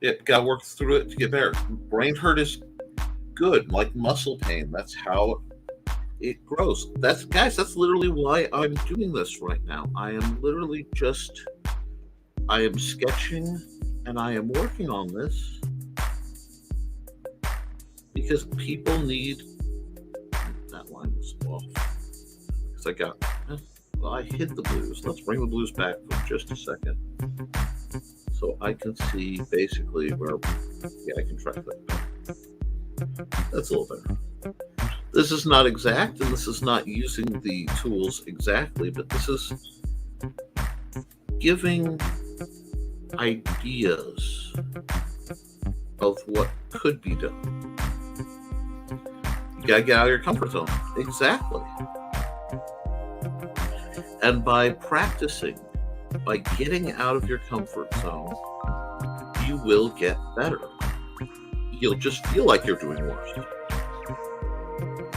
it got to work through it to get better. Brain hurt is good, like muscle pain. That's how it grows. That's literally why I'm doing this right now. I am sketching and I am working on this because people need. That line was off because I hid the blues. Let's bring the blues back for just a second so I can see basically where. Yeah, I can track that. That's a little better. This is not exact, and this is not using the tools exactly, but this is giving ideas of what could be done. You gotta get out of your comfort zone. Exactly. And by practicing, by getting out of your comfort zone, you will get better. You'll just feel like you're doing worse.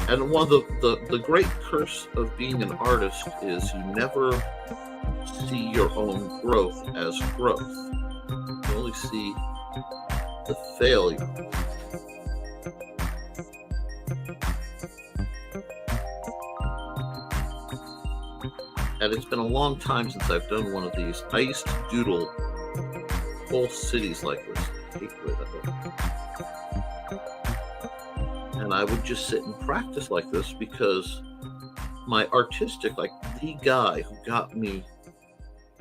And one of the great curse of being an artist is you never see your own growth as growth. You only see the failure. And it's been a long time since I've done one of these. I used to doodle whole cities like this. I hate the way that looks. And I would just sit and practice like this because my artistic, like the guy who got me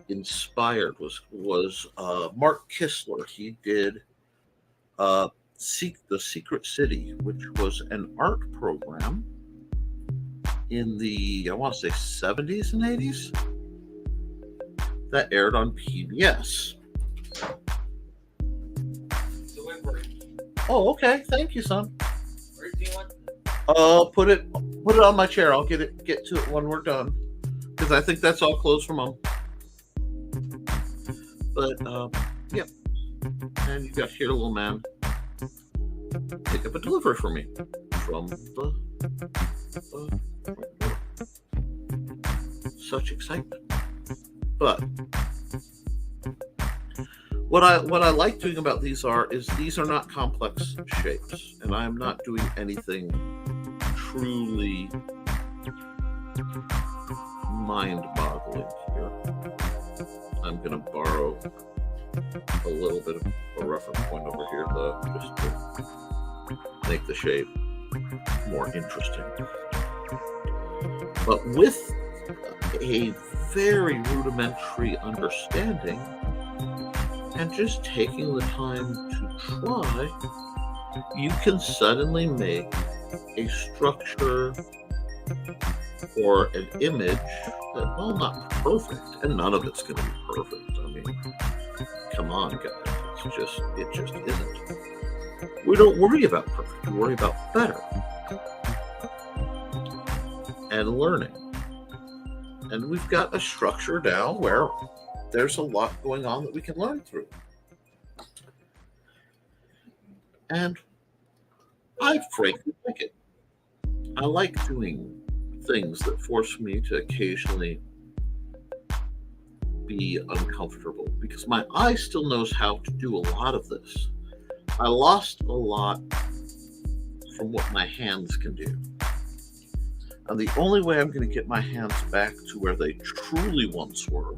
inspired was Mark Kistler. He did The Secret City, which was an art program in the, I want to say 70s and 80s that aired on PBS. Oh, okay. Thank you, son. Where do you want? Put it on my chair. I'll get to it when we're done, because I think that's all closed for Mom. But yeah, and you got here, little man. Pick up a delivery for me from the such excitement. But what I like doing about these are not complex shapes, and I'm not doing anything truly mind-boggling here. I'm going to borrow a little bit of a reference point over here, though, just to make the shape more interesting. But with a very rudimentary understanding and just taking the time to try, you can suddenly make a structure or an image that, well, not perfect, and none of it's going to be perfect. I mean, come on, guys. It just isn't. We don't worry about perfect. We worry about better and learning. And we've got a structure now where there's a lot going on that we can learn through. And I frankly like it. I like doing things that force me to occasionally be uncomfortable, because my eye still knows how to do a lot of this. I lost a lot from what my hands can do. And the only way I'm going to get my hands back to where they truly once were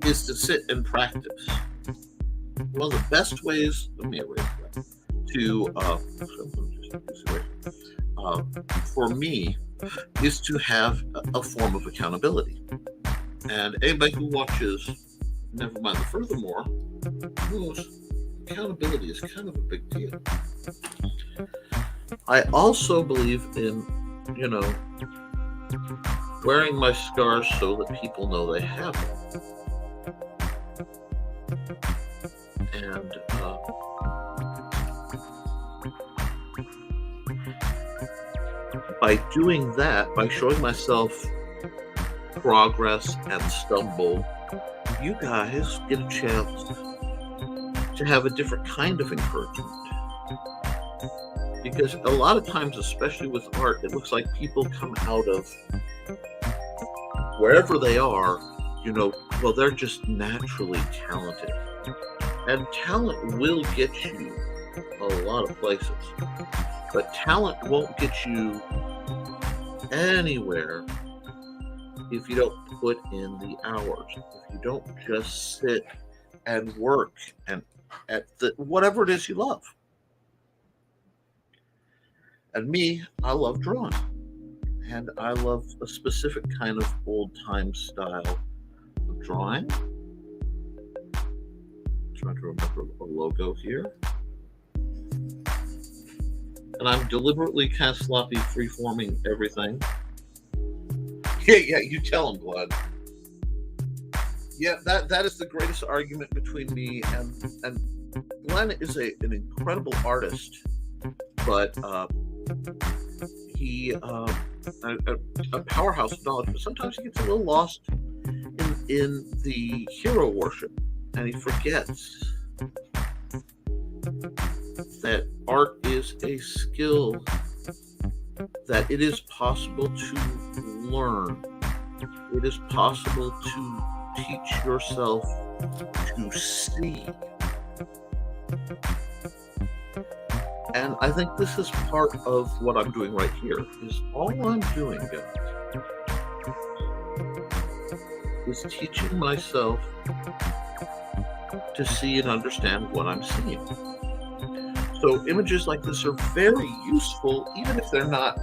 is to sit and practice. One of the best ways, let me erase that, for me, is to have a form of accountability. And anybody who watches Never Mind the Furthermore knows accountability is kind of a big deal. I also believe in, wearing my scars so that people know they have them. And by doing that, by showing myself progress and stumble, you guys get a chance to have a different kind of encouragement. Because a lot of times, especially with art, it looks like people come out of wherever they are, well, they're just naturally talented. And talent will get you a lot of places. But talent won't get you anywhere if you don't put in the hours, if you don't just sit and work and at whatever it is you love. And me, I love drawing. And I love a specific kind of old-time style of drawing. I'm trying to remember a logo here. And I'm deliberately kind of sloppy, free-forming everything. Yeah, you tell him, Glenn. Yeah, that is the greatest argument between me and Glenn is an incredible artist, but he a powerhouse of knowledge, but sometimes he gets a little lost in the hero worship, and he forgets that art is a skill that it is possible to learn. It is possible to teach yourself to see. And I think this is part of what I'm doing right here. Is all I'm doing, guys, is teaching myself to see and understand what I'm seeing. So images like this are very useful, even if they're not,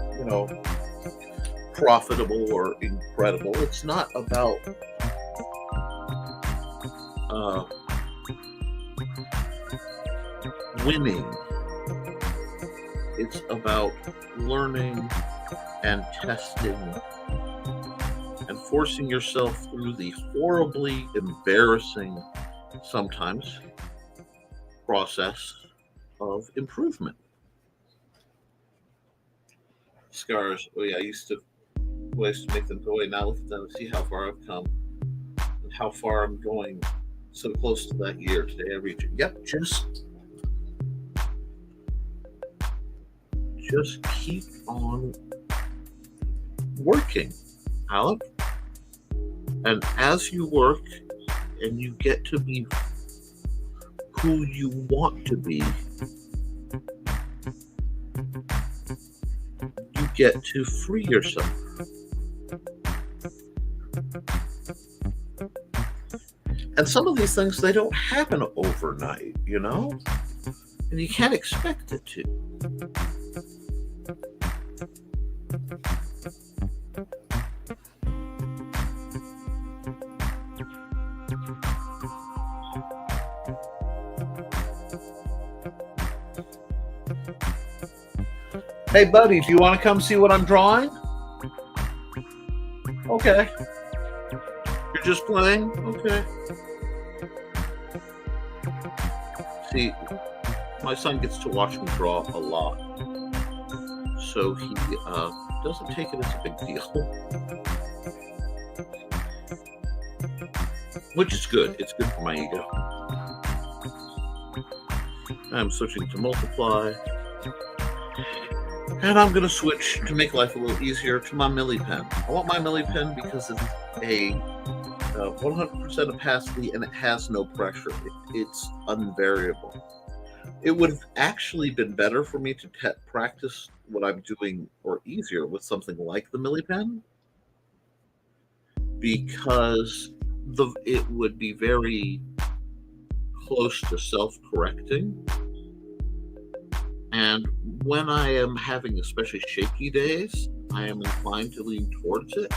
profitable or incredible. It's not about winning. It's about learning and testing and forcing yourself through the horribly embarrassing, sometimes, process of improvement. Scars. Oh yeah, I used to ways to make them go away. Now look at them and see how far I've come and how far I'm going. So close to that year. Today I reach it. Yep, just keep on working, Alec. And as you work and you get to be who you want to be, you get to free yourself. And some of these things, they don't happen overnight, and you can't expect it to. Hey, buddy, do you want to come see what I'm drawing? Okay. You're just playing? Okay. See, my son gets to watch me draw a lot, so he doesn't take it as a big deal. Which is good. It's good for my ego. I'm switching to multiply. And I'm going to switch, to make life a little easier, to my Milli pen. I want my Milli pen because it's a 100% opacity and it has no pressure. It's unvariable. It would have actually been better for me to practice what I'm doing, or easier, with something like the Milli pen, because it would be very close to self-correcting. And when I am having especially shaky days, I am inclined to lean towards it.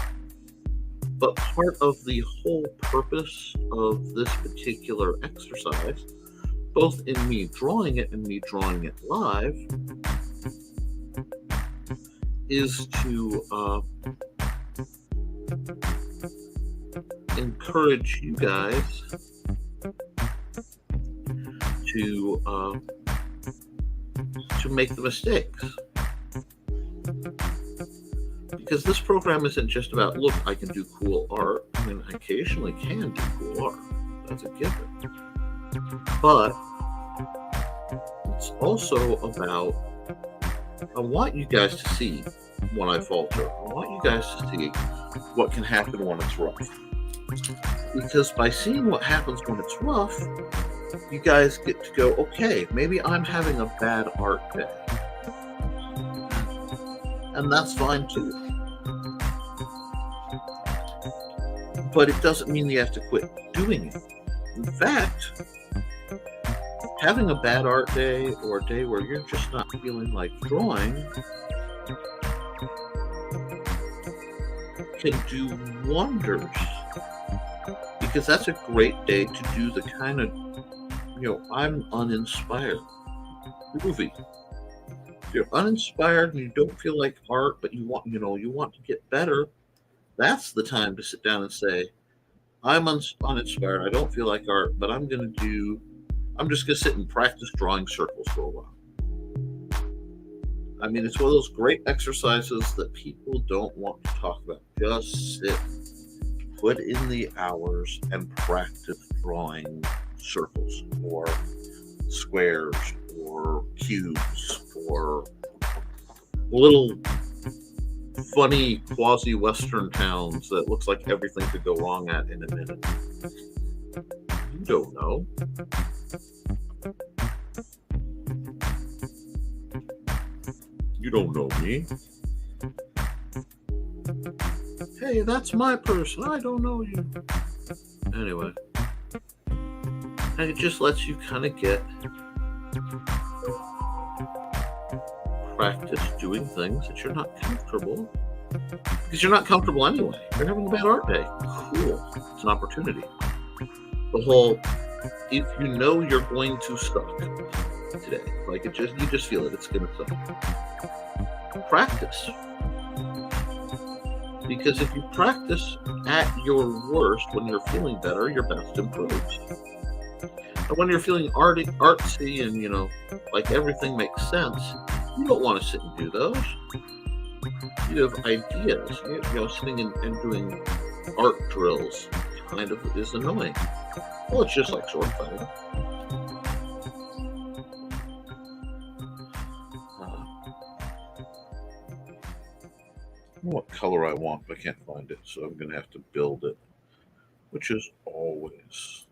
But part of the whole purpose of this particular exercise, both in me drawing it and me drawing it live, is to encourage you guys to make the mistakes. Because this program isn't just about, look, I can do cool art. I mean, I occasionally can do cool art. That's a given. But it's also about I want you guys to see when I falter. I want you guys to see what can happen when it's rough. Because by seeing what happens when it's rough, you guys get to go, okay, maybe I'm having a bad art day. And that's fine too. But it doesn't mean you have to quit doing it. In fact, having a bad art day or a day where you're just not feeling like drawing can do wonders. Because that's a great day to do the kind of, I'm uninspired groovy. If you're uninspired and you don't feel like art, but you want to get better, that's the time to sit down and say, I'm uninspired. I don't feel like art, but I'm just going to sit and practice drawing circles for a while. I mean, it's one of those great exercises that people don't want to talk about. Just sit, put in the hours, and practice drawing circles or squares or cubes or little funny quasi-Western towns that looks like everything could go wrong at in a minute. You don't know. You don't know me. Hey, that's my person. I don't know you. Anyway. And it just lets you kind of get practice doing things that you're not comfortable. Because you're not comfortable anyway. You're having a bad art day. Cool. It's an opportunity. The whole, if you know you're going to suck today, like you just feel it, it's going to suck. Practice. Because if you practice at your worst when you're feeling better, your best improves. And when you're feeling artsy and, like everything makes sense, you don't want to sit and do those. You have ideas. Sitting and doing art drills kind of is annoying. Well, it's just like sword fighting. I know what color I want, but I can't find it, so I'm going to have to build it, which is always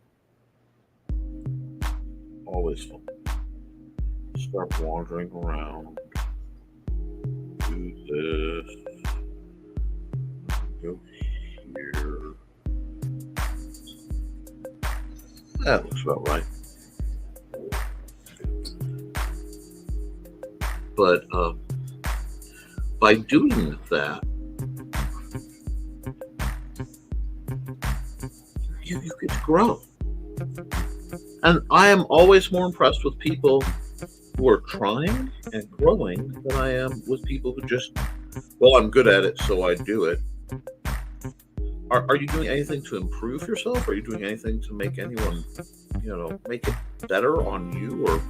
fun. Start wandering around, do this, go here. That looks about right. But by doing that, you get to grow. And I am always more impressed with people who are trying and growing than I am with people who just, I'm good at it, so I do it. Are you doing anything to improve yourself? Are you doing anything to make anyone, make it better on you or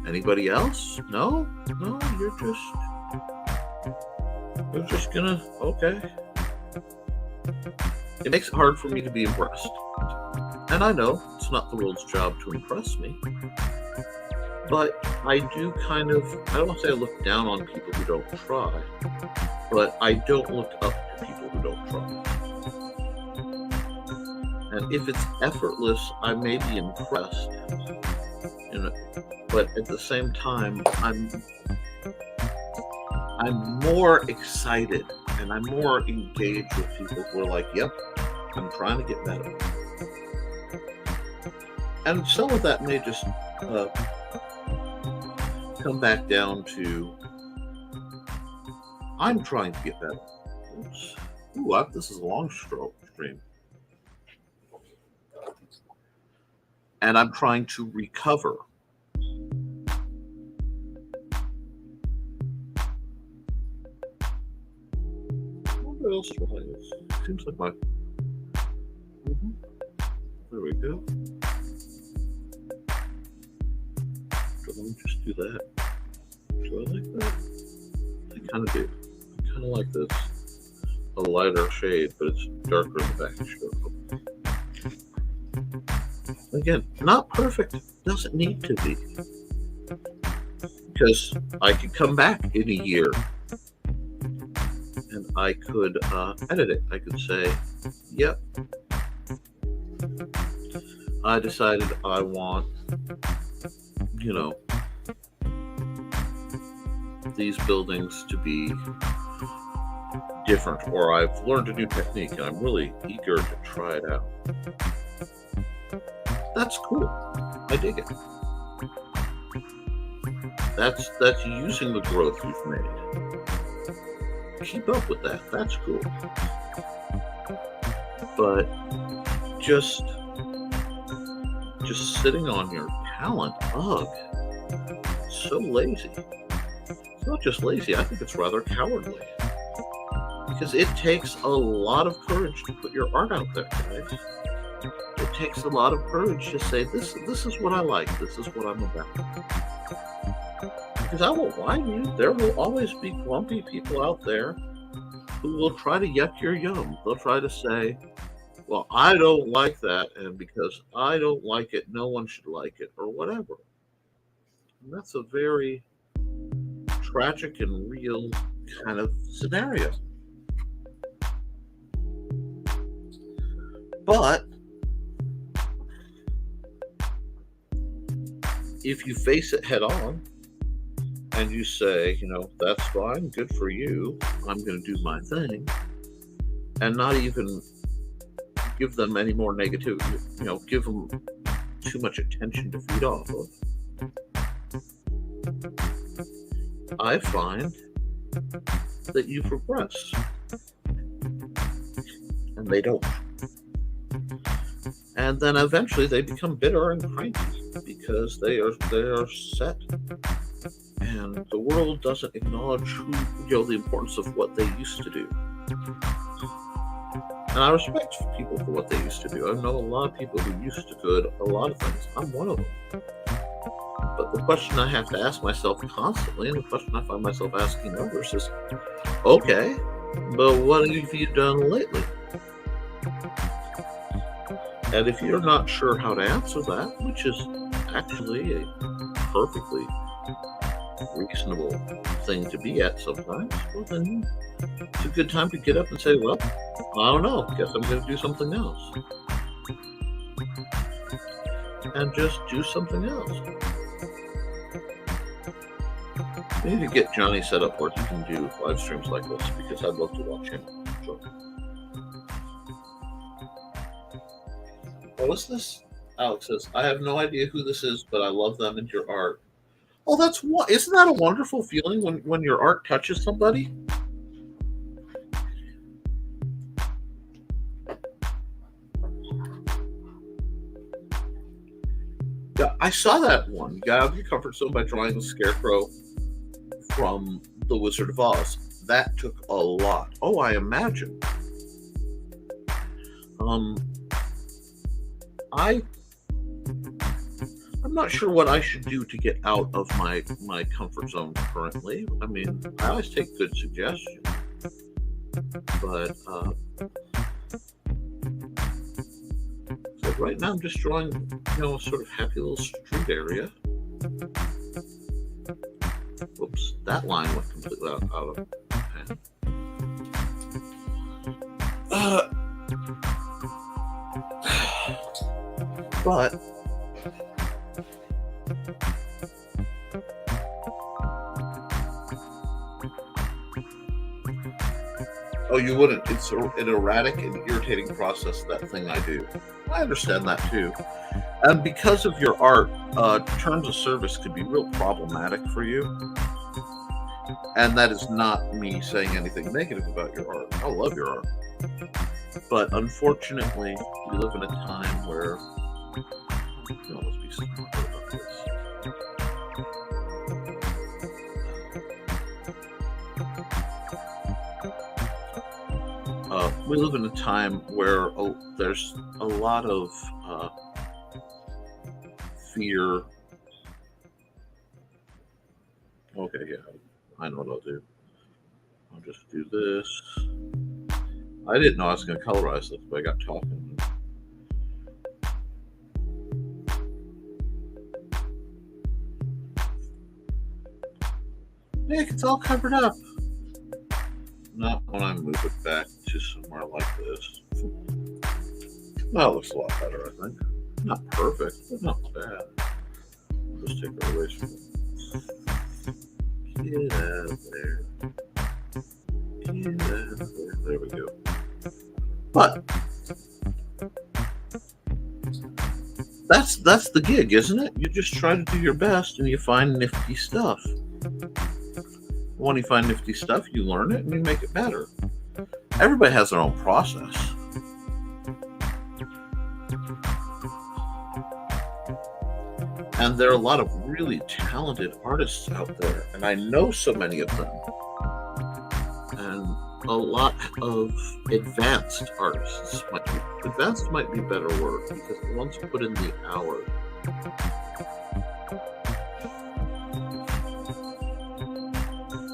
anybody else? No, you're just gonna, okay. It makes it hard for me to be impressed. And I know it's not the world's job to impress me. But I do I don't want to say I look down on people who don't try, but I don't look up to people who don't try. And if it's effortless, I may be impressed. But at the same time, I'm more excited and I'm more engaged with people who are like, yep, I'm trying to get better. And some of that may just come back down to, I'm trying to get better. Oops. Ooh, this is a long stream. And I'm trying to recover. What else do I use? Seems like my... There we go. So let me just do that. Do I like that? I kind of do. I kind of like this. A lighter shade, but it's darker in the back. Again, not perfect. Doesn't need to be. because I could come back in a year and I could edit it. I could say, yep, I decided I want, these buildings to be different, or I've learned a new technique and I'm really eager to try it out. That's cool. I dig it. That's using the growth you've made. Keep up with that. That's cool. But just sitting on your talent, ugh, so lazy. It's not just lazy, I think it's rather cowardly. Because it takes a lot of courage to put your art out there, guys. It takes a lot of courage to say, this is what I like, this is what I'm about. Because I won't lie to you, there will always be grumpy people out there who will try to yuck your yum. They'll try to say, well, I don't like that, and because I don't like it, no one should like it, or whatever. And that's a very tragic and real kind of scenario. But if you face it head on and you say, that's fine, good for you, I'm going to do my thing, and not even give them any more negativity, give them too much attention to feed off of, I find that you progress. And they don't. And then eventually they become bitter and cranky because they are set. And the world doesn't acknowledge the importance of what they used to do. And I respect people for what they used to do. I know a lot of people who used to do a lot of things. I'm one of them. But the question I have to ask myself constantly, and the question I find myself asking others is, okay, but what have you done lately? And if you're not sure how to answer that, which is actually a perfectly reasonable thing to be at sometimes, well, then it's a good time to get up and say, well, I don't know, guess I'm going to do something else. And just do something else. We need to get Johnny set up where he can do live streams like this, because I'd love to watch him. So. What was this? Alex says, I have no idea who this is, but I love them and your art. Oh, isn't that a wonderful feeling when your art touches somebody? Yeah, I saw that one. You got out of your comfort zone by drawing the scarecrow from The Wizard of Oz. That took a lot. Oh, I imagine. I'm not sure what I should do to get out of my comfort zone currently. I mean, I always take good suggestions, but so right now I'm just drawing, a sort of happy little street area. Whoops, that line went completely out of hand. But oh, you wouldn't. It's an erratic and irritating process, that thing I do. I understand that too. And because of your art, terms of service could be real problematic for you. And that is not me saying anything negative about your art. I love your art. But unfortunately, we live in a time where let's be smart about this. We live in a time where there's a lot of fear. Okay, yeah, I know what I'll do. I'll just do this. I didn't know I was going to colorize this, but I got talking. Nick, it's all covered up. Not when I move it back to somewhere like this. That looks a lot better, I think. Not perfect, but not bad. Just take it away from it. Get out of there. Get out of there. There we go. But that's the gig, isn't it? You just try to do your best and you find nifty stuff. When you find nifty stuff, you learn it and you make it better. Everybody has their own process. And there are a lot of really talented artists out there, and I know so many of them. And a lot of advanced artists. Advanced might be a better word, because the ones who put in the hour.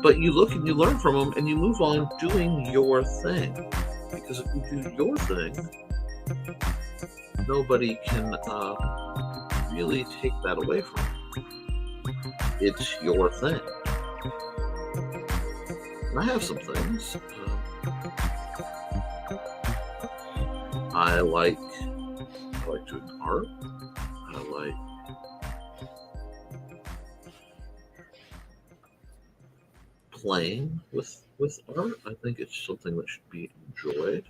But you look and you learn from them, and you move on doing your thing. Because if you do your thing, nobody can really take that away from you. It's your thing. And I have some things. I like doing art. I like playing with art. I think it's something that should be enjoyed.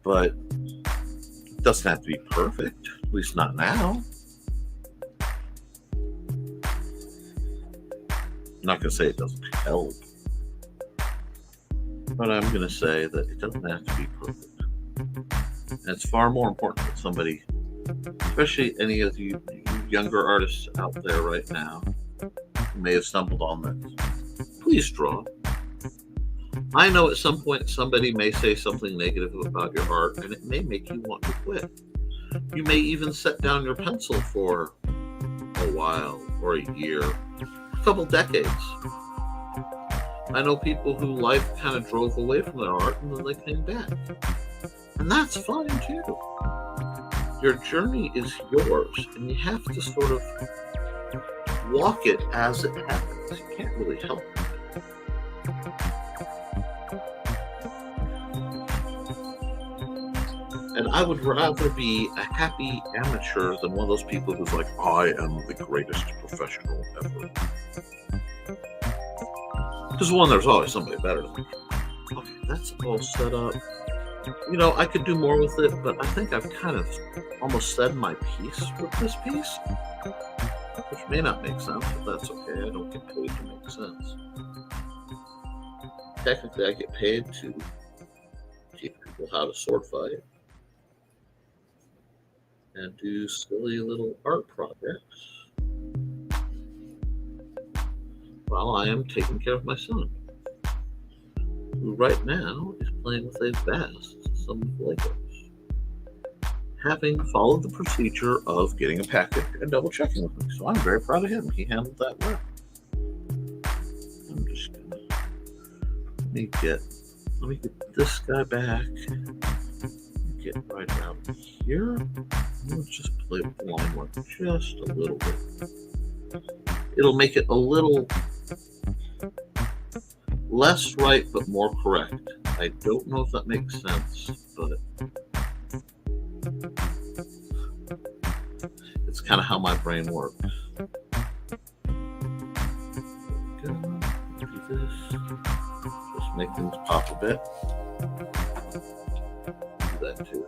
But it doesn't have to be perfect, at least not now. I'm not going to say it doesn't help, but I'm going to say that it doesn't have to be perfect. And it's far more important that somebody, especially any of you younger artists out there right now who may have stumbled on this, please draw. I know at some point somebody may say something negative about your art, and it may make you want to quit. You may even set down your pencil for a while, or a year, a couple decades. I know people who life kind of drove away from their art, and then they came back. And that's fine too. Your journey is yours, and you have to sort of walk it as it happens. You can't really help it. And I would rather be a happy amateur than one of those people who's like, I am the greatest professional ever. Because one, there's always somebody better than me. Okay, that's all set up. You know, I could do more with it, but I think I've kind of almost said my piece with this piece. Which may not make sense, but that's okay. I don't get paid to make sense. Technically, I get paid to teach people how to sword fight and do silly little art projects while I am taking care of my son, who right now is playing with a vast sum of Legos, having followed the procedure of getting a package and double checking with me. So I'm very proud of him. He handled that well. I'm just gonna let me get this guy back. Get right out here. Let's just play with the line work just a little bit. It'll make it a little less right but more correct. I don't know if that makes sense, but it's kind of how my brain works. There we go. Do this. Just make things pop a bit. That too.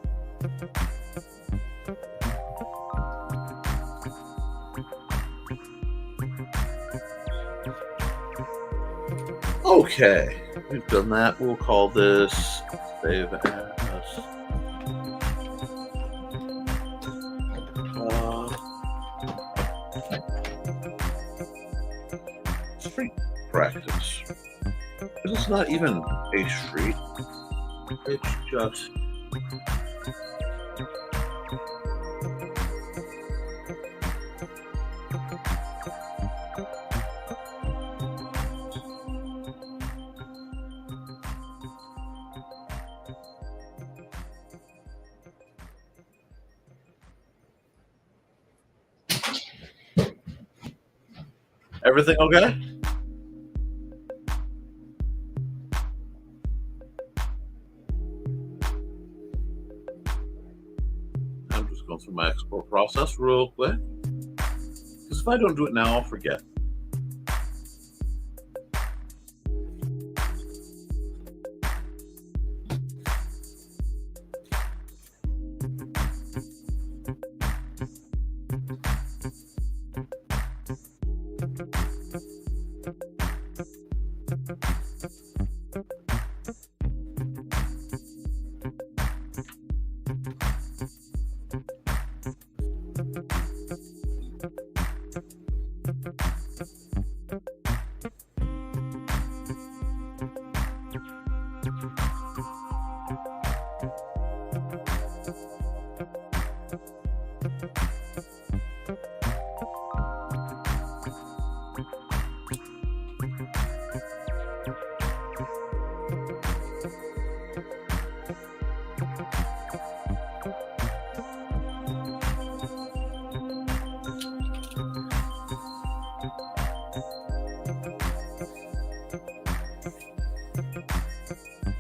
Okay, we've done that. We'll call this save as street practice. It's not even a street. It's just Everything okay? I'm just going through my export process real quick. Because if I don't do it now, I'll forget.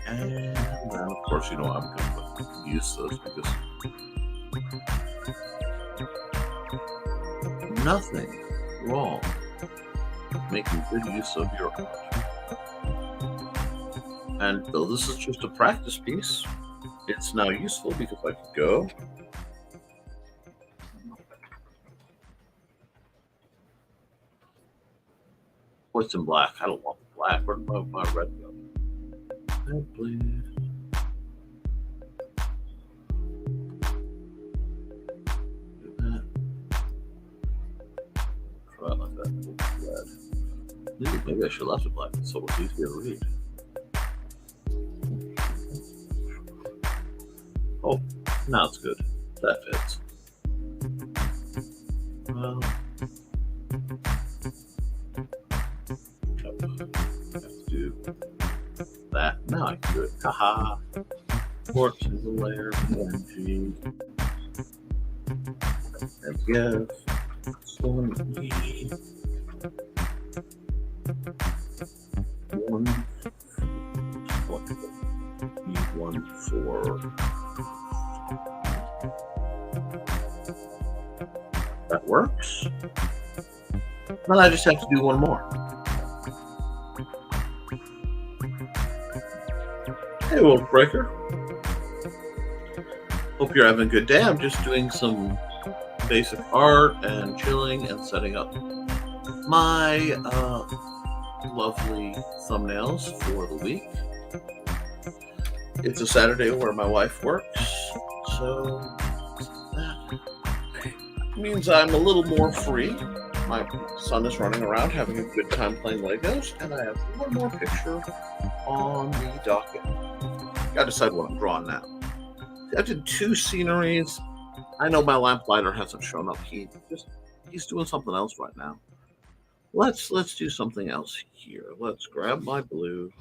And then, of course, I'm going to use those because nothing wrong with making good use of your art. And though this is just a practice piece, it's now useful because I can go what's in black? I don't want the black. Where did my red go? Red, please. Do that. Try it like that. Red. Maybe I should have left it black so it's easier to read. Oh, now it's good. That fits. Well, have to do that. Now I can do it. Haha. Port single layer, energy. And yes. Storm E. One for that works. Then I just have to do one more. Hey, Wolf Breaker. Hope you're having a good day. I'm just doing some basic art and chilling and setting up my lovely thumbnails for the week. It's a Saturday where my wife works, so that means I'm a little more free. My son is running around having a good time playing Legos, and I have one more picture on the docket. Gotta decide what I'm drawing now. I did 2 sceneries. I know my lamplighter hasn't shown up. He's doing something else right now. Let's do something else here. Let's grab my blue.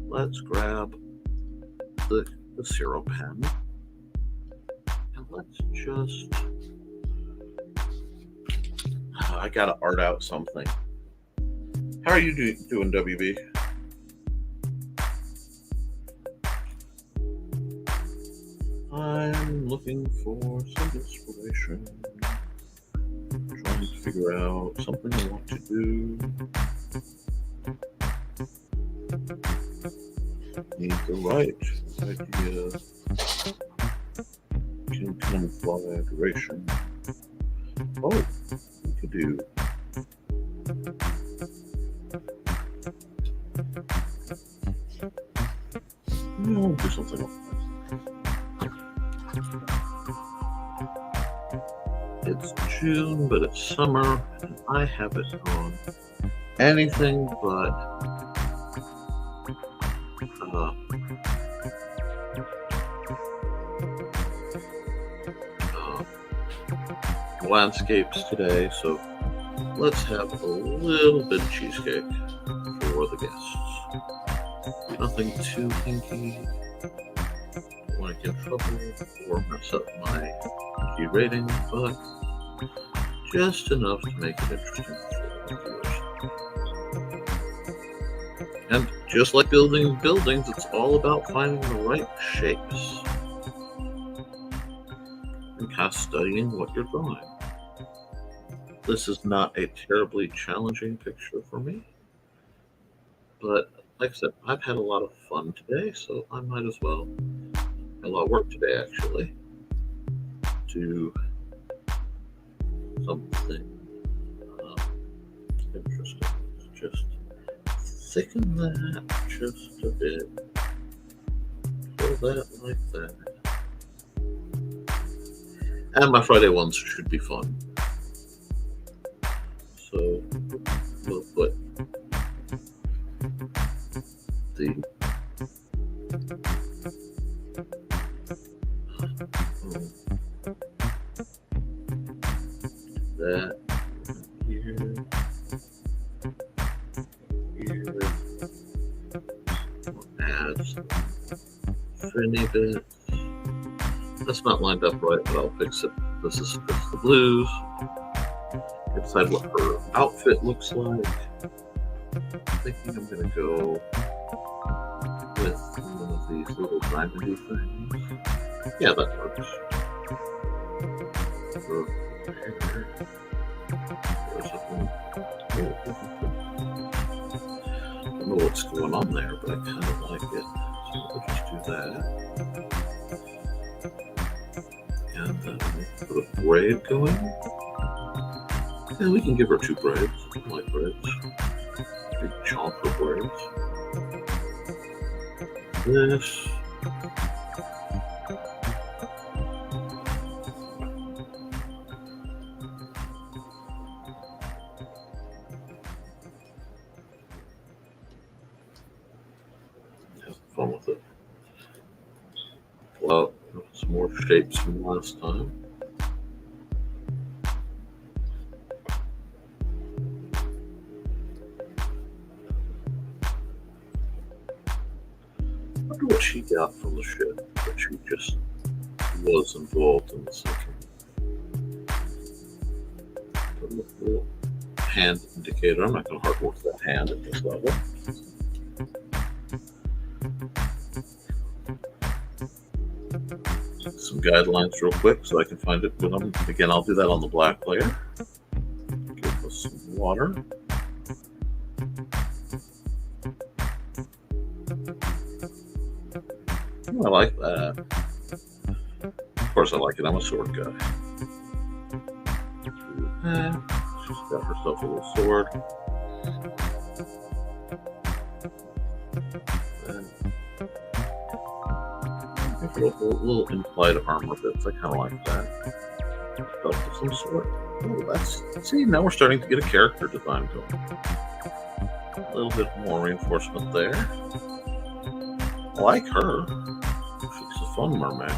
Let's grab the Zero pen. And let's just I gotta art out something. How are you doing, WB? I'm looking for some inspiration. Trying to figure out something I want to do. Need the right idea. Can configuration. Oh, we could do. No, do something like that. It's June, but it's summer, and I have it on anything but landscapes today, so let's have a little bit of cheesecake for the guests. Nothing too kinky. Don't want to get in trouble or mess up my key rating, but just enough to make it interesting for of yours. And just like building buildings, it's all about finding the right shapes and kind of studying what you're drawing. This is not a terribly challenging picture for me, but like I said, I've had a lot of fun today, so I might as well, a lot of work today actually, do something interesting. Just thicken that just a bit. Fill that like that. And my Friday ones should be fun. So we'll put the that here, here, add some thinny bits. That's not lined up right, but I'll fix it. This is just the blues. Decide what her outfit looks like. I'm thinking I'm gonna go with one of these little diamondy things. Yeah, that works. Her hair. There's something. I don't know what's going on there, but I kind of like it. So we'll just do that. And then we'll put a braid going. Yeah, we can give her 2 braids. I like braids. Big chunk of braids. This. Have fun with it. Well, some more shapes from last time. I wonder what she got from the ship, that she just was involved in the sinking. Put a little hand indicator. I'm not going to hard work that hand at this level. Some guidelines real quick so I can find it when I'm, again, I'll do that on the black layer. Give us some water. I like that. Of course I like it. I'm a sword guy. She's got herself a little sword. Little implied armor bits. I kind of like that. Belt of some sort. Oh, that's... See, now we're starting to get a character design going. A little bit more reinforcement there. I like her. She's a fun mermaid.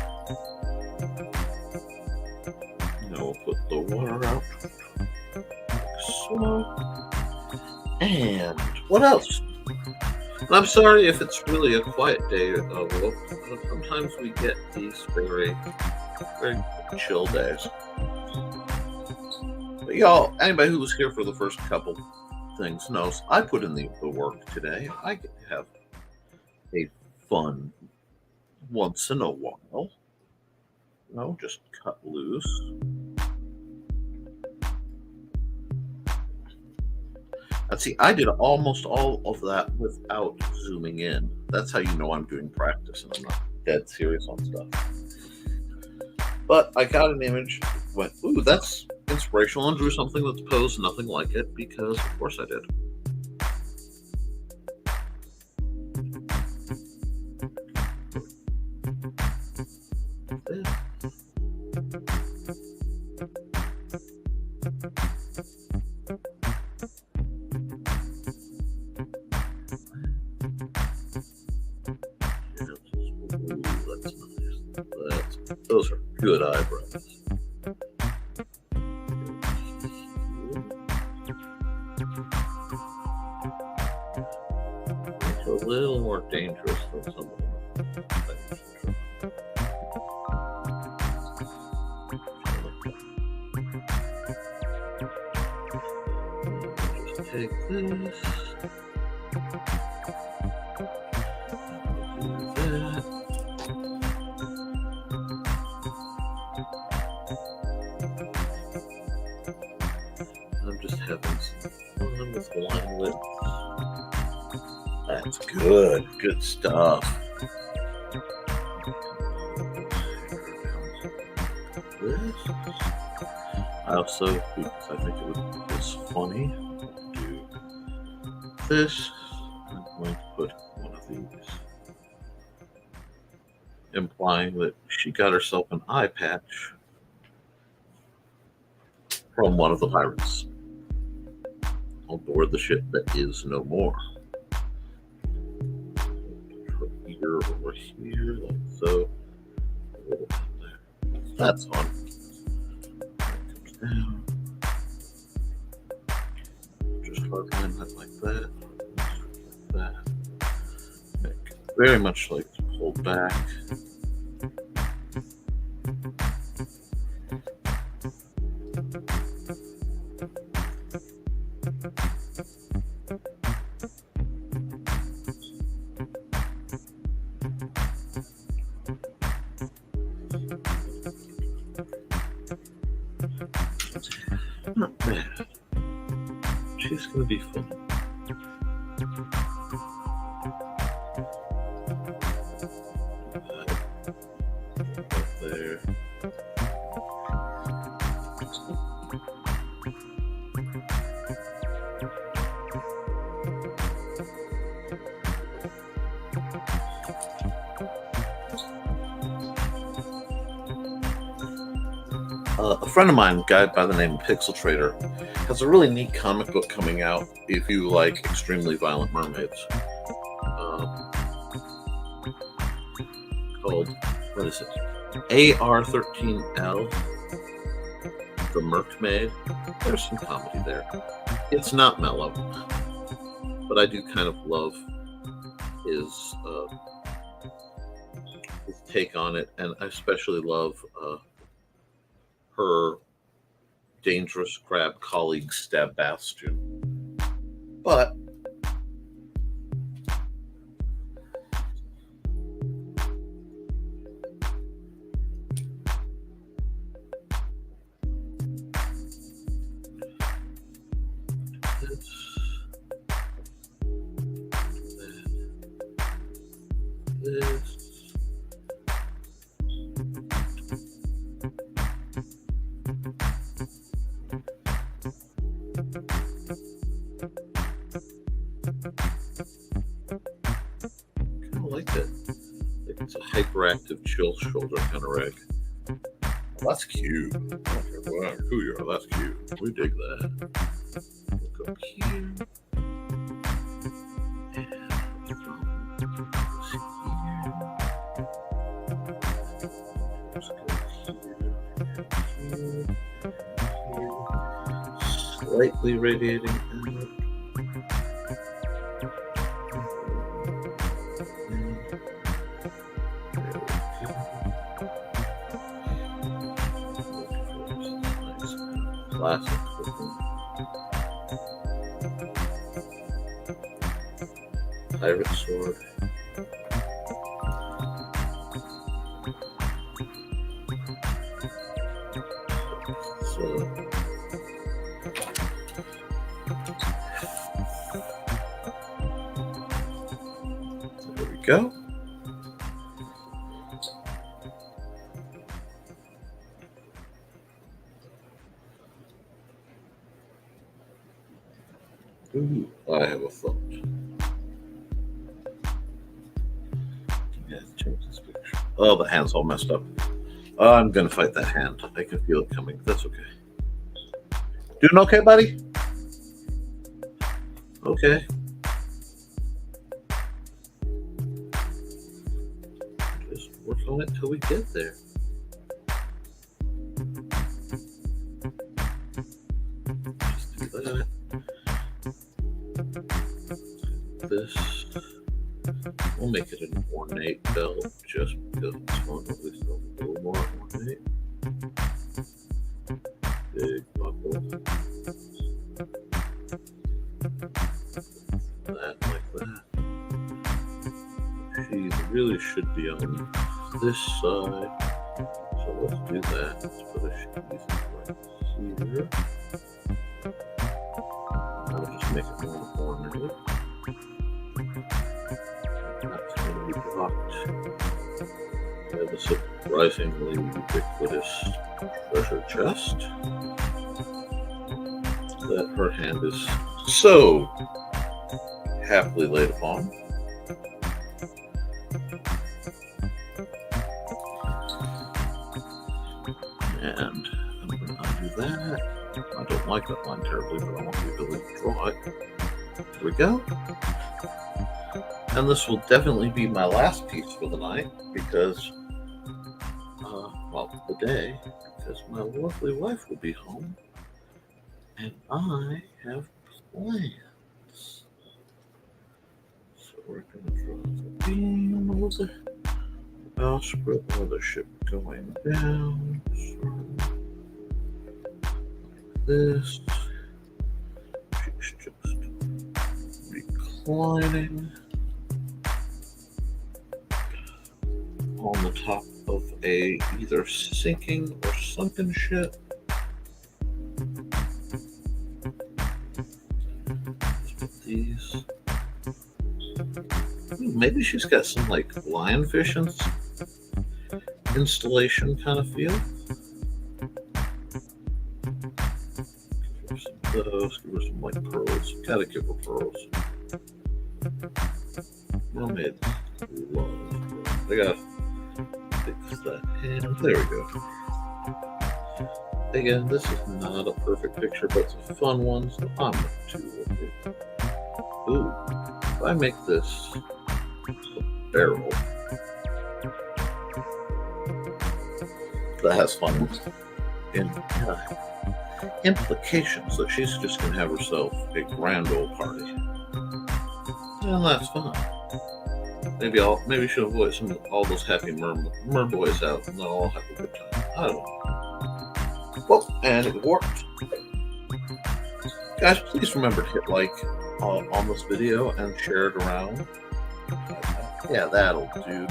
Now we'll put the water out. Like so. And what else? I'm sorry if it's really a quiet day. Sometimes we get these very, very chill days. But y'all, anybody who was here for the first couple things knows I put in the work today. I get to have a fun once in a while. You know, just cut loose. And see, I did almost all of that without zooming in. That's how you know I'm doing practice and I'm not dead serious on stuff. But I got an image, went, ooh, that's inspirational, and drew something that's posed nothing like it, because of course I did. Those are good eyebrows. It's a little more dangerous than some of them. take this. Do that. I'm just having some fun with line width. That's good. Good stuff. This. I also, because I think it was funny, do this. I'm going to put one of these, implying that she got herself an eye patch from one of the pirates on board the ship that is no more. Her ear over here, like so. A little bit there. That's fun. Comes down. Just hardline that like that. Like that. Make very much like pulled back. Not bad. She's gonna be fun. Up there. A friend of mine, a guy by the name of Pixel Trader, has a really neat comic book coming out if you like extremely violent mermaids. Called, what is it? AR-13L, The Mermaid. There's some comedy there. It's not mellow, but I do kind of love his take on it, and I especially love her dangerous crab colleague Stabastion. But this. Kind of like that. It's a hyperactive chill shoulder kind of rig. Well, that's cute. I don't care who you are, that's cute. We dig that. We'll go here. Slightly radiating out. Classic. Pirate sword. So there we go. Ooh, I have a thought. Yeah, change this picture. Oh, the hand's all messed up. I'm gonna fight that hand. I can feel it coming. That's okay. Doing okay, buddy? Okay. Just work on it till we get there. Just do that. This. We'll make it an ornate belt just because it's fun. At least a little more ornate. Big buckle. really should be on this side. So let's do that. Let's put a cheese right here. I'll just make it more ornate. That's going to be blocked. We have a surprisingly ubiquitous treasure chest that her hand is so happily laid upon. And I'm going to undo that. I don't like that line terribly, but I want the ability to draw it. There we go. And this will definitely be my last piece for the night because, well, the day, because my lovely wife will be home and I have plans. So we're going to draw the beam of the bowsprit mothership going down. Like this. She's just reclining on the top of a either sinking or sunken ship. Just put these. Maybe she's got some like lionfish installation kind of feel. Give her some of those. Give her some like pearls. Gotta give her pearls. Mermaids love. I gotta fix that hand. There we go. Again, this is not a perfect picture, but it's a fun one, so I'm not too worried. Ooh, if I make this a barrel that has fun implications that she's just gonna have herself a grand old party, and that's fine. Maybe she'll voice all those happy merboys out, and they'll all have a good time. I don't know. Well, and it worked. Guys, please remember to hit like on this video and share it around. Yeah, that'll do.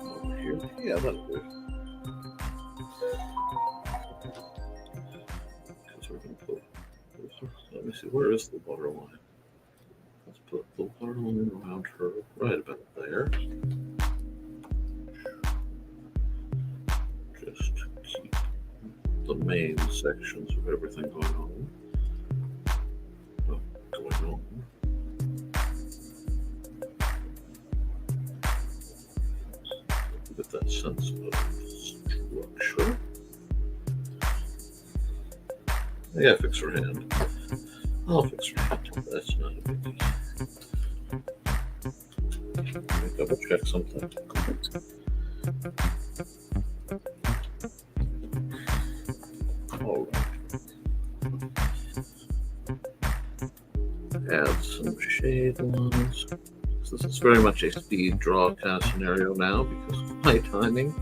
Over here. Yeah, that'll do. Because we're going to put. Let me see. Where is the water line? Let's put the water line around her right about there. Just keep the main sections of everything going on. Get that sense of structure. I gotta fix her hand. I'll fix her hand. That's not a biggie. Let me double check something. Alright. Add some shade lines. This is very much a speed draw kind of scenario now because of my timing.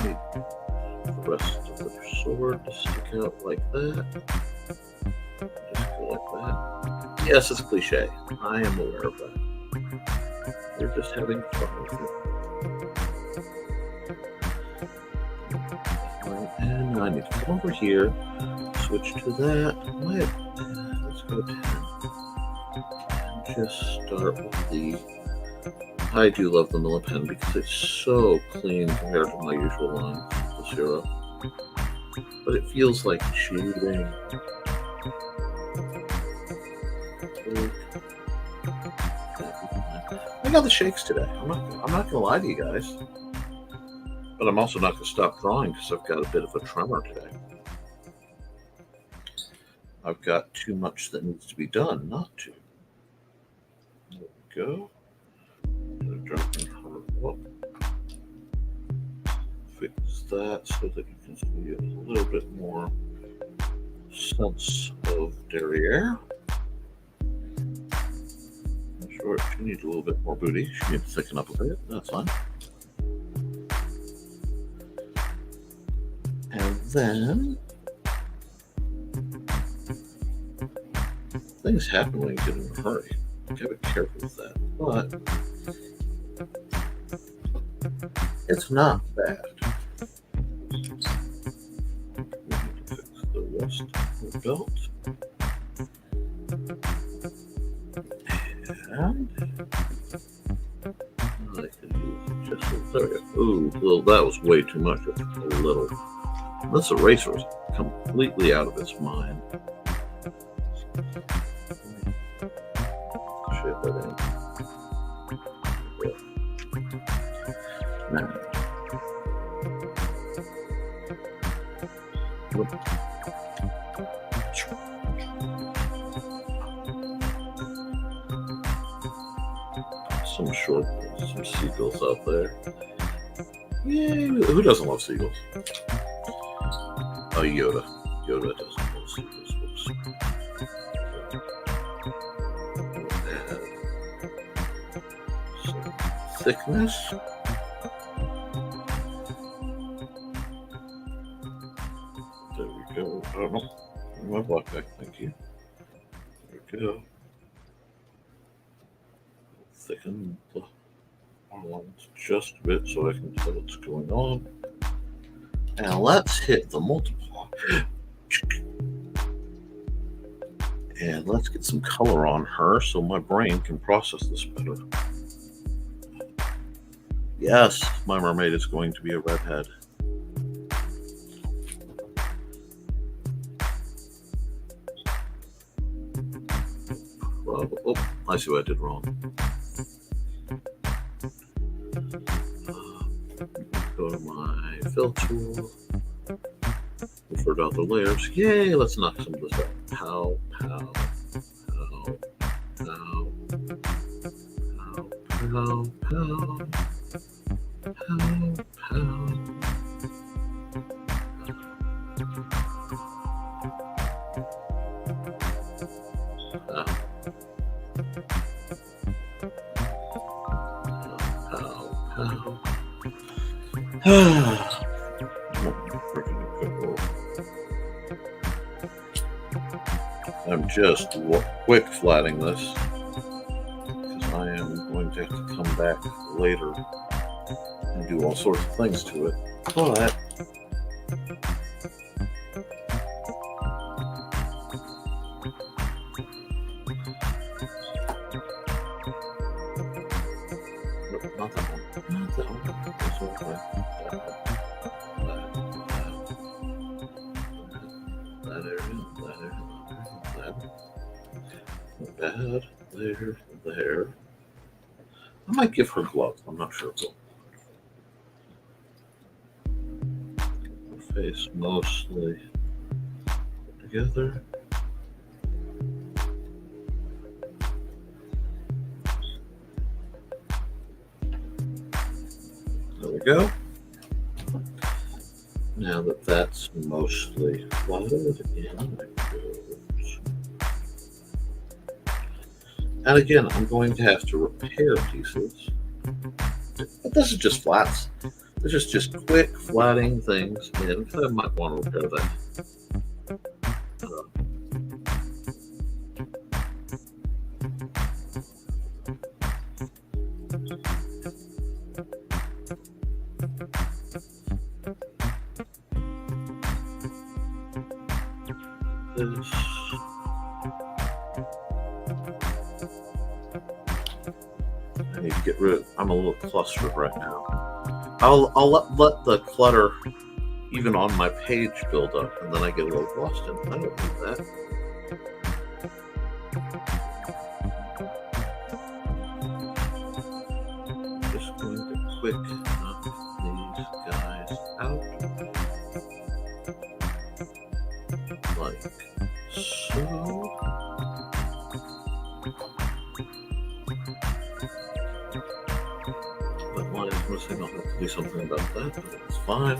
Need the rest of the sword to stick out like that. Just go like that. Yes, it's cliche. I am aware of that. We're just having fun with it. And I need to come over here, switch to that. Let's go 10. Just start with the. I do love the Millipen because it's so clean compared to my usual line, the 0. But it feels like cheating. I got the shakes today. I'm not gonna lie to you guys, but I'm also not gonna stop drawing because I've got a bit of a tremor today. I've got too much that needs to be done not to. There we go. Dropping her up. Fix that so that you can see a little bit more sense of derriere. Sure, she needs a little bit more booty. She needs to thicken up a bit. That's fine. And then I Things happen when you get in a hurry. You gotta be careful with that. But it's not bad. We need to fix the rest of the belt. And I can use just a there we go. Ooh, well, that was way too much. A little. This eraser is completely out of its mind. Shit, that ain't. Now. Some seagulls out there. Yay! Who doesn't love seagulls? Oh, Yoda. Yoda doesn't love seagulls. Whoops. Add some thickness. There we go. I don't know. My black back, thank you. There we go. Thicken the lines just a bit so I can tell what's going on. And let's hit the multiply. And let's get some color on her so my brain can process this better. Yes, my mermaid is going to be a redhead. Oh, I see what I did wrong. Go to my fill tool. Filter out the layers. Yay! Let's knock some of this out. Pow, pow, pow, pow, pow, pow, pow, pow, pow. I'm just quick flatting this because I am going to have to come back later and do all sorts of things to it. But nope, not that one. Not that one. This one. That area. Bad. There. I might give her gloves. I'm not sure. Her face mostly together. There we go. Now that that's mostly flattered in, and again, I'm going to have to repair pieces. But this is just flats. This is just quick flatting things in. I might want to repair that. This. I need to get rid of. I'm a little clustered right now. I'll let the clutter even on my page build up, and then I get a little lost in it. I don't need that. Just going to quick knock these guys out like so. I'll have to do something about that, but it's fine.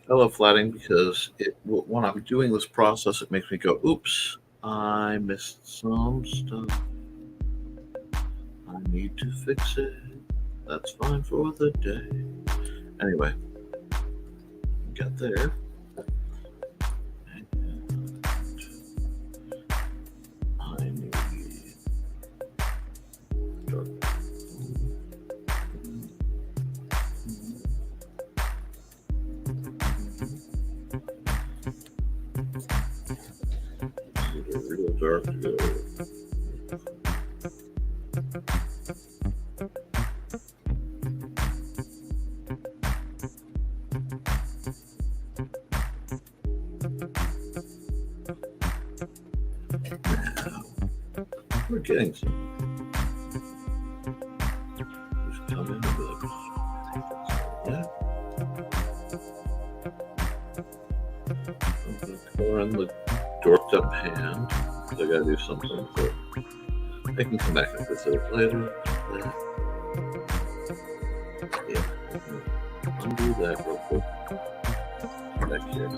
I love flatting because when I'm doing this process, it makes me go, oops, I missed some stuff. I need to fix it. That's fine for the day. Anyway, get there. I need dark. Need a real dark to go. We're getting some. Just come in with that. I'm going to color in the dorked up hand. I gotta do something, but I can come back and visit it later. Yeah, undo that real quick. Back here.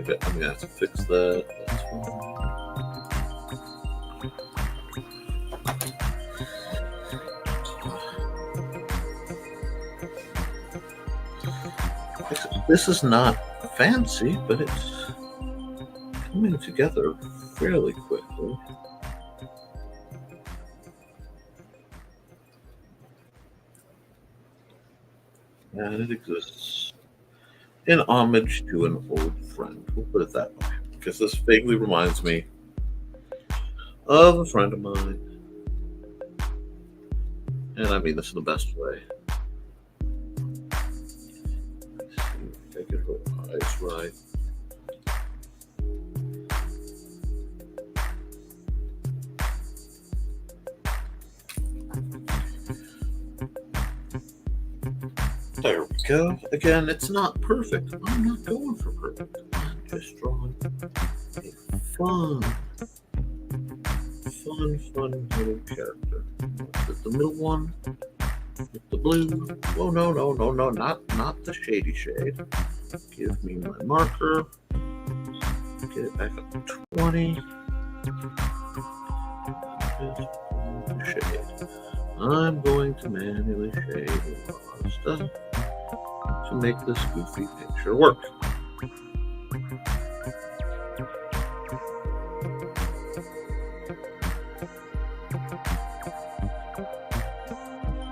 I'm gonna have to fix that. That's fine. This is not fancy, but it's coming together fairly quickly. And it exists in homage to an old friend. We'll put it that way, because this vaguely reminds me of a friend of mine. And I mean this in the best way. Let's see if I get her eyes right. There we go. Again, it's not perfect. I'm not going for perfect. I'm just drawing a fun little character. With the middle one, with the blue. Oh no, not the shady shade. Give me my marker. Get it back up to 20. Just shade. I'm going to manually shade a lot of stuff to make this goofy picture work.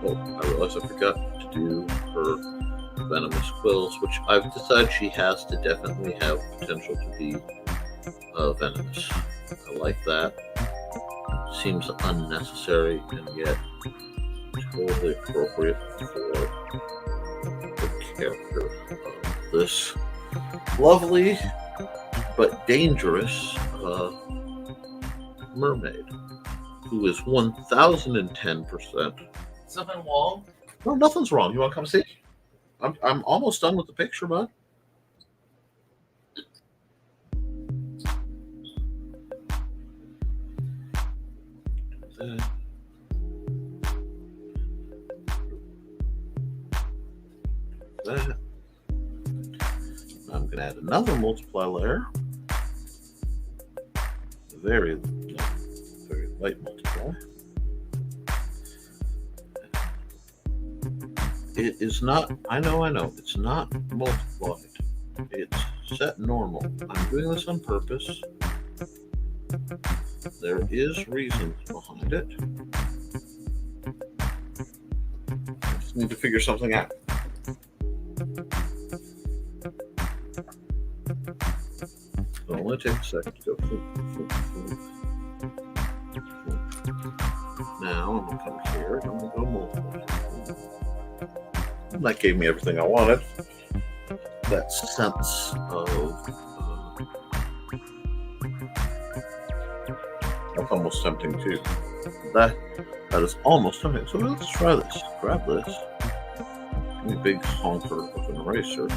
Oh, I realized I forgot to do her venomous quills, which I've decided she has to definitely have potential to be venomous. I like that. Seems unnecessary and yet totally appropriate for the character of this lovely but dangerous mermaid, who is 1010%. Something wrong? No, nothing's wrong. You want to come see? I'm almost done with the picture, bud. That. I'm going to add another multiply layer. Very light multiply. It is not, I know, it's not multiplied. It's set normal. I'm doing this on purpose. There is reasons behind it. I just need to figure something out. It'll only take a second to go. Now I'm going to come here and I'm going to go multiply. And that gave me everything I wanted. That sense of that's almost tempting too. That is almost tempting. So let's try this. Grab this. Give me a big honker of an eraser.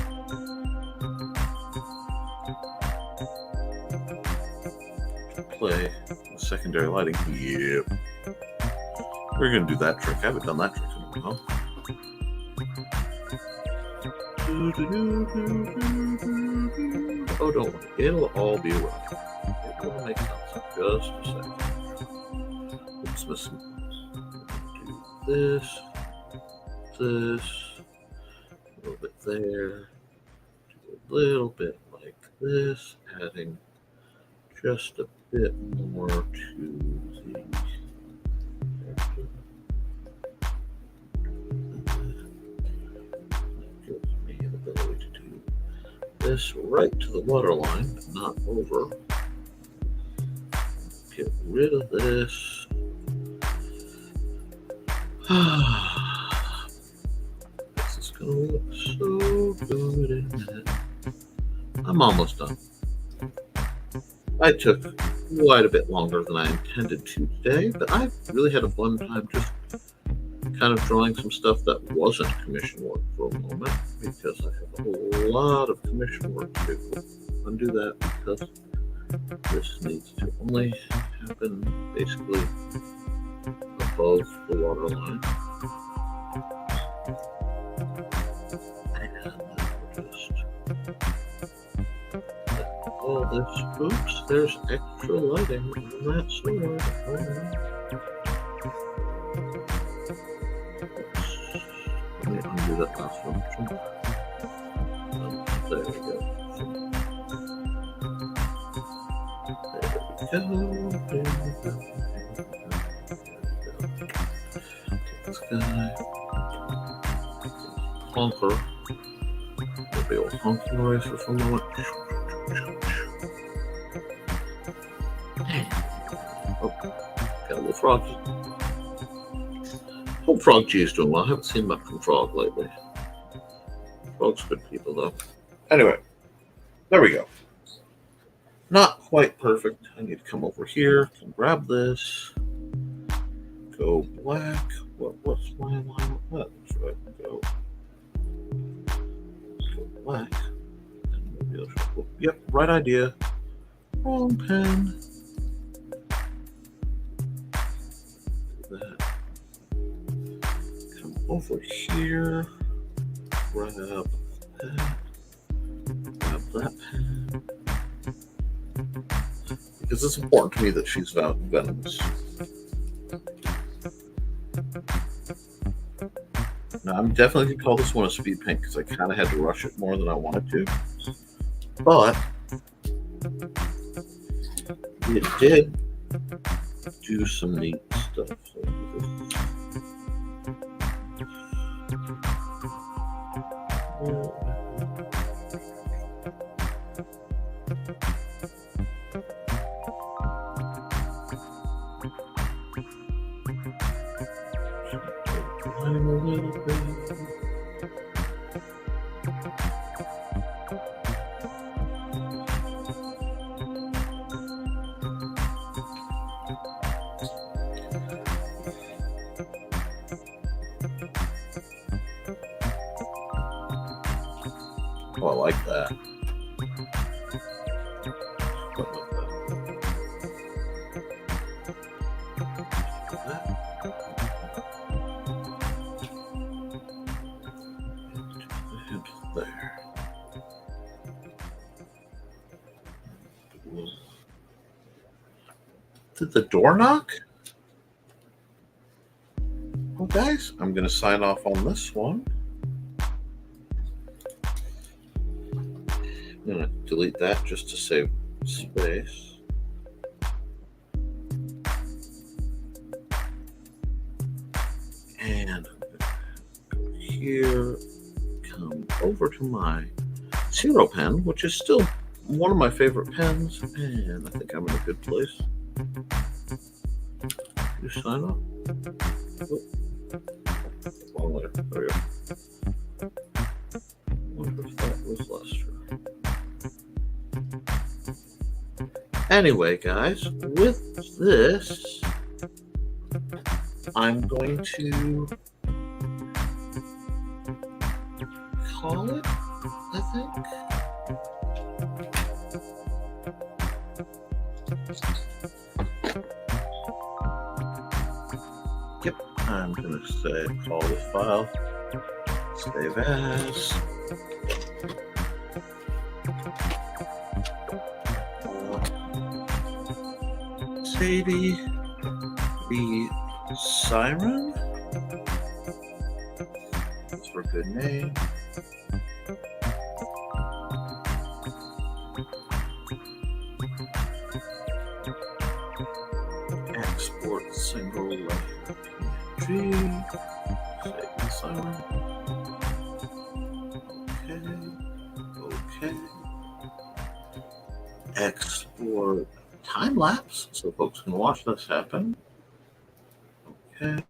Play the secondary lighting. Yep. We're gonna do that trick. I haven't done that trick in a while. Oh, don't worry. It'll all be right. It will make sense. Just a second. Oops, missing. Do this, a little bit there, do a little bit like this, adding just a bit more to the character. That gives me the ability to do this right to the waterline, but not over. Get rid of this. This is gonna look so good in it. I'm almost done. I took quite a bit longer than I intended to today, but I really had a fun time just kind of drawing some stuff that wasn't commission work for a moment, because I have a lot of commission work to do. Undo that because this needs to only happen basically above the waterline. And just all this. Oops, there's extra lighting on that sword. Let me undo that last one. There we go. This guy. Honker. Maybe I'll honk the eraser for a moment. Oh, got a little frog. Hope Frog G is doing well. I haven't seen much from Frog lately. Frog's good people, though. Anyway, there we go. Not quite perfect. I need to come over here and grab this. Go black. What's my line? That's right. Go black. And maybe I'll show. Yep, right idea. Wrong pen. Do that. Come over here. Grab that. Grab that pen. Because it's important to me that she's venomous. Now, I'm definitely going to call this one a speed paint because I kind of had to rush it more than I wanted to. But it did do some neat stuff. So a little bit. Oh, I like that. There. Did the door knock? Well, guys, I'm going to sign off on this one. I'm going to delete that just to save space. And go here. Come over to my Zero pen, which is still one of my favorite pens, and I think I'm in a good place. You sign up. Oh. Wrong letter. There we go. Wonder if that was Lester. Anyway, guys, with this, I'm going to call it, I think. Yep, I'm going to say call the file, save as. Sadie the Siren. That's for a good name. Export single layer PNG. Sadie the Siren. Okay. Export time lapse so folks can watch this happen. Okay.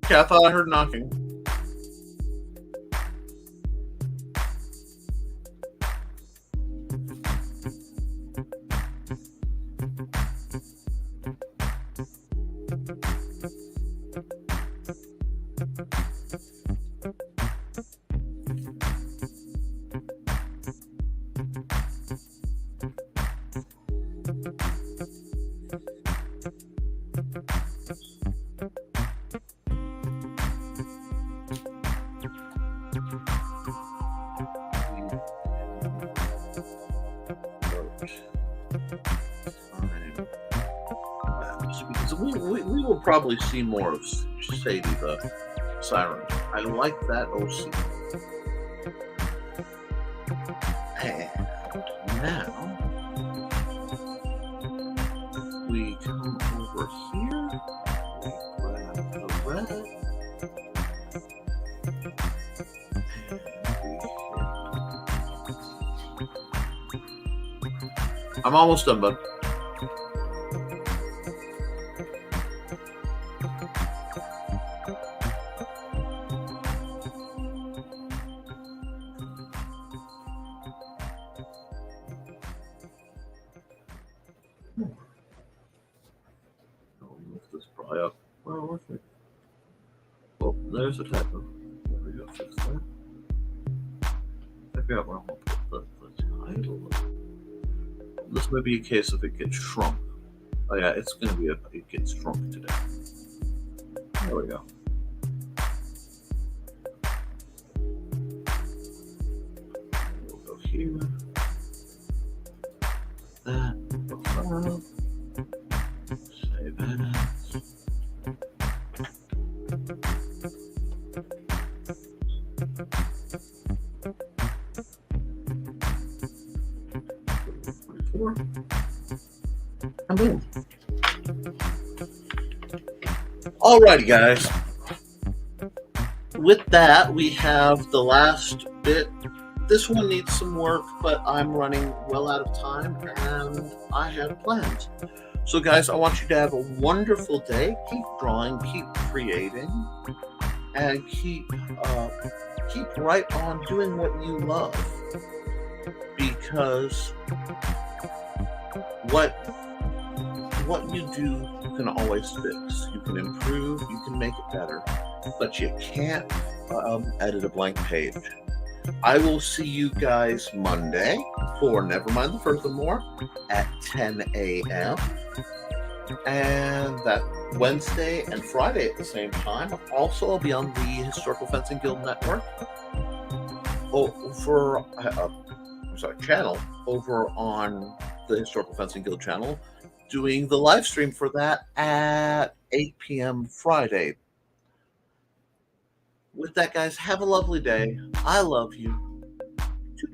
Yeah, I thought I heard knocking. Because we will probably see more of Sadie the Siren. I like that OC. And now we come over here. We grab the red. I'm almost done, bud. Lift this probably up. Where was it? Oh, there's a typo. There we go. Fix that. I forgot where I'm going to put the title. This may be a case if it gets shrunk. Oh yeah, it's going to be it gets shrunk today. There we go. We'll go here. That. Save that. And boom. Alrighty, guys. With that, we have the last bit. This one needs some work, but I'm running well out of time and I have plans. So, guys, I want you to have a wonderful day. Keep drawing, keep creating, and keep right on doing what you love. Because what you do, you can always fix. You can improve, you can make it better, but you can't edit a blank page. I will see you guys Monday for Nevermind the Furthermore at 10 a.m. And that Wednesday and Friday at the same time. Also, I'll be on the Historical Fencing Guild Network. Channel over on the Historical Fencing Guild channel, doing the live stream for that at 8 p.m. Friday. With that, guys, have a lovely day. I love you.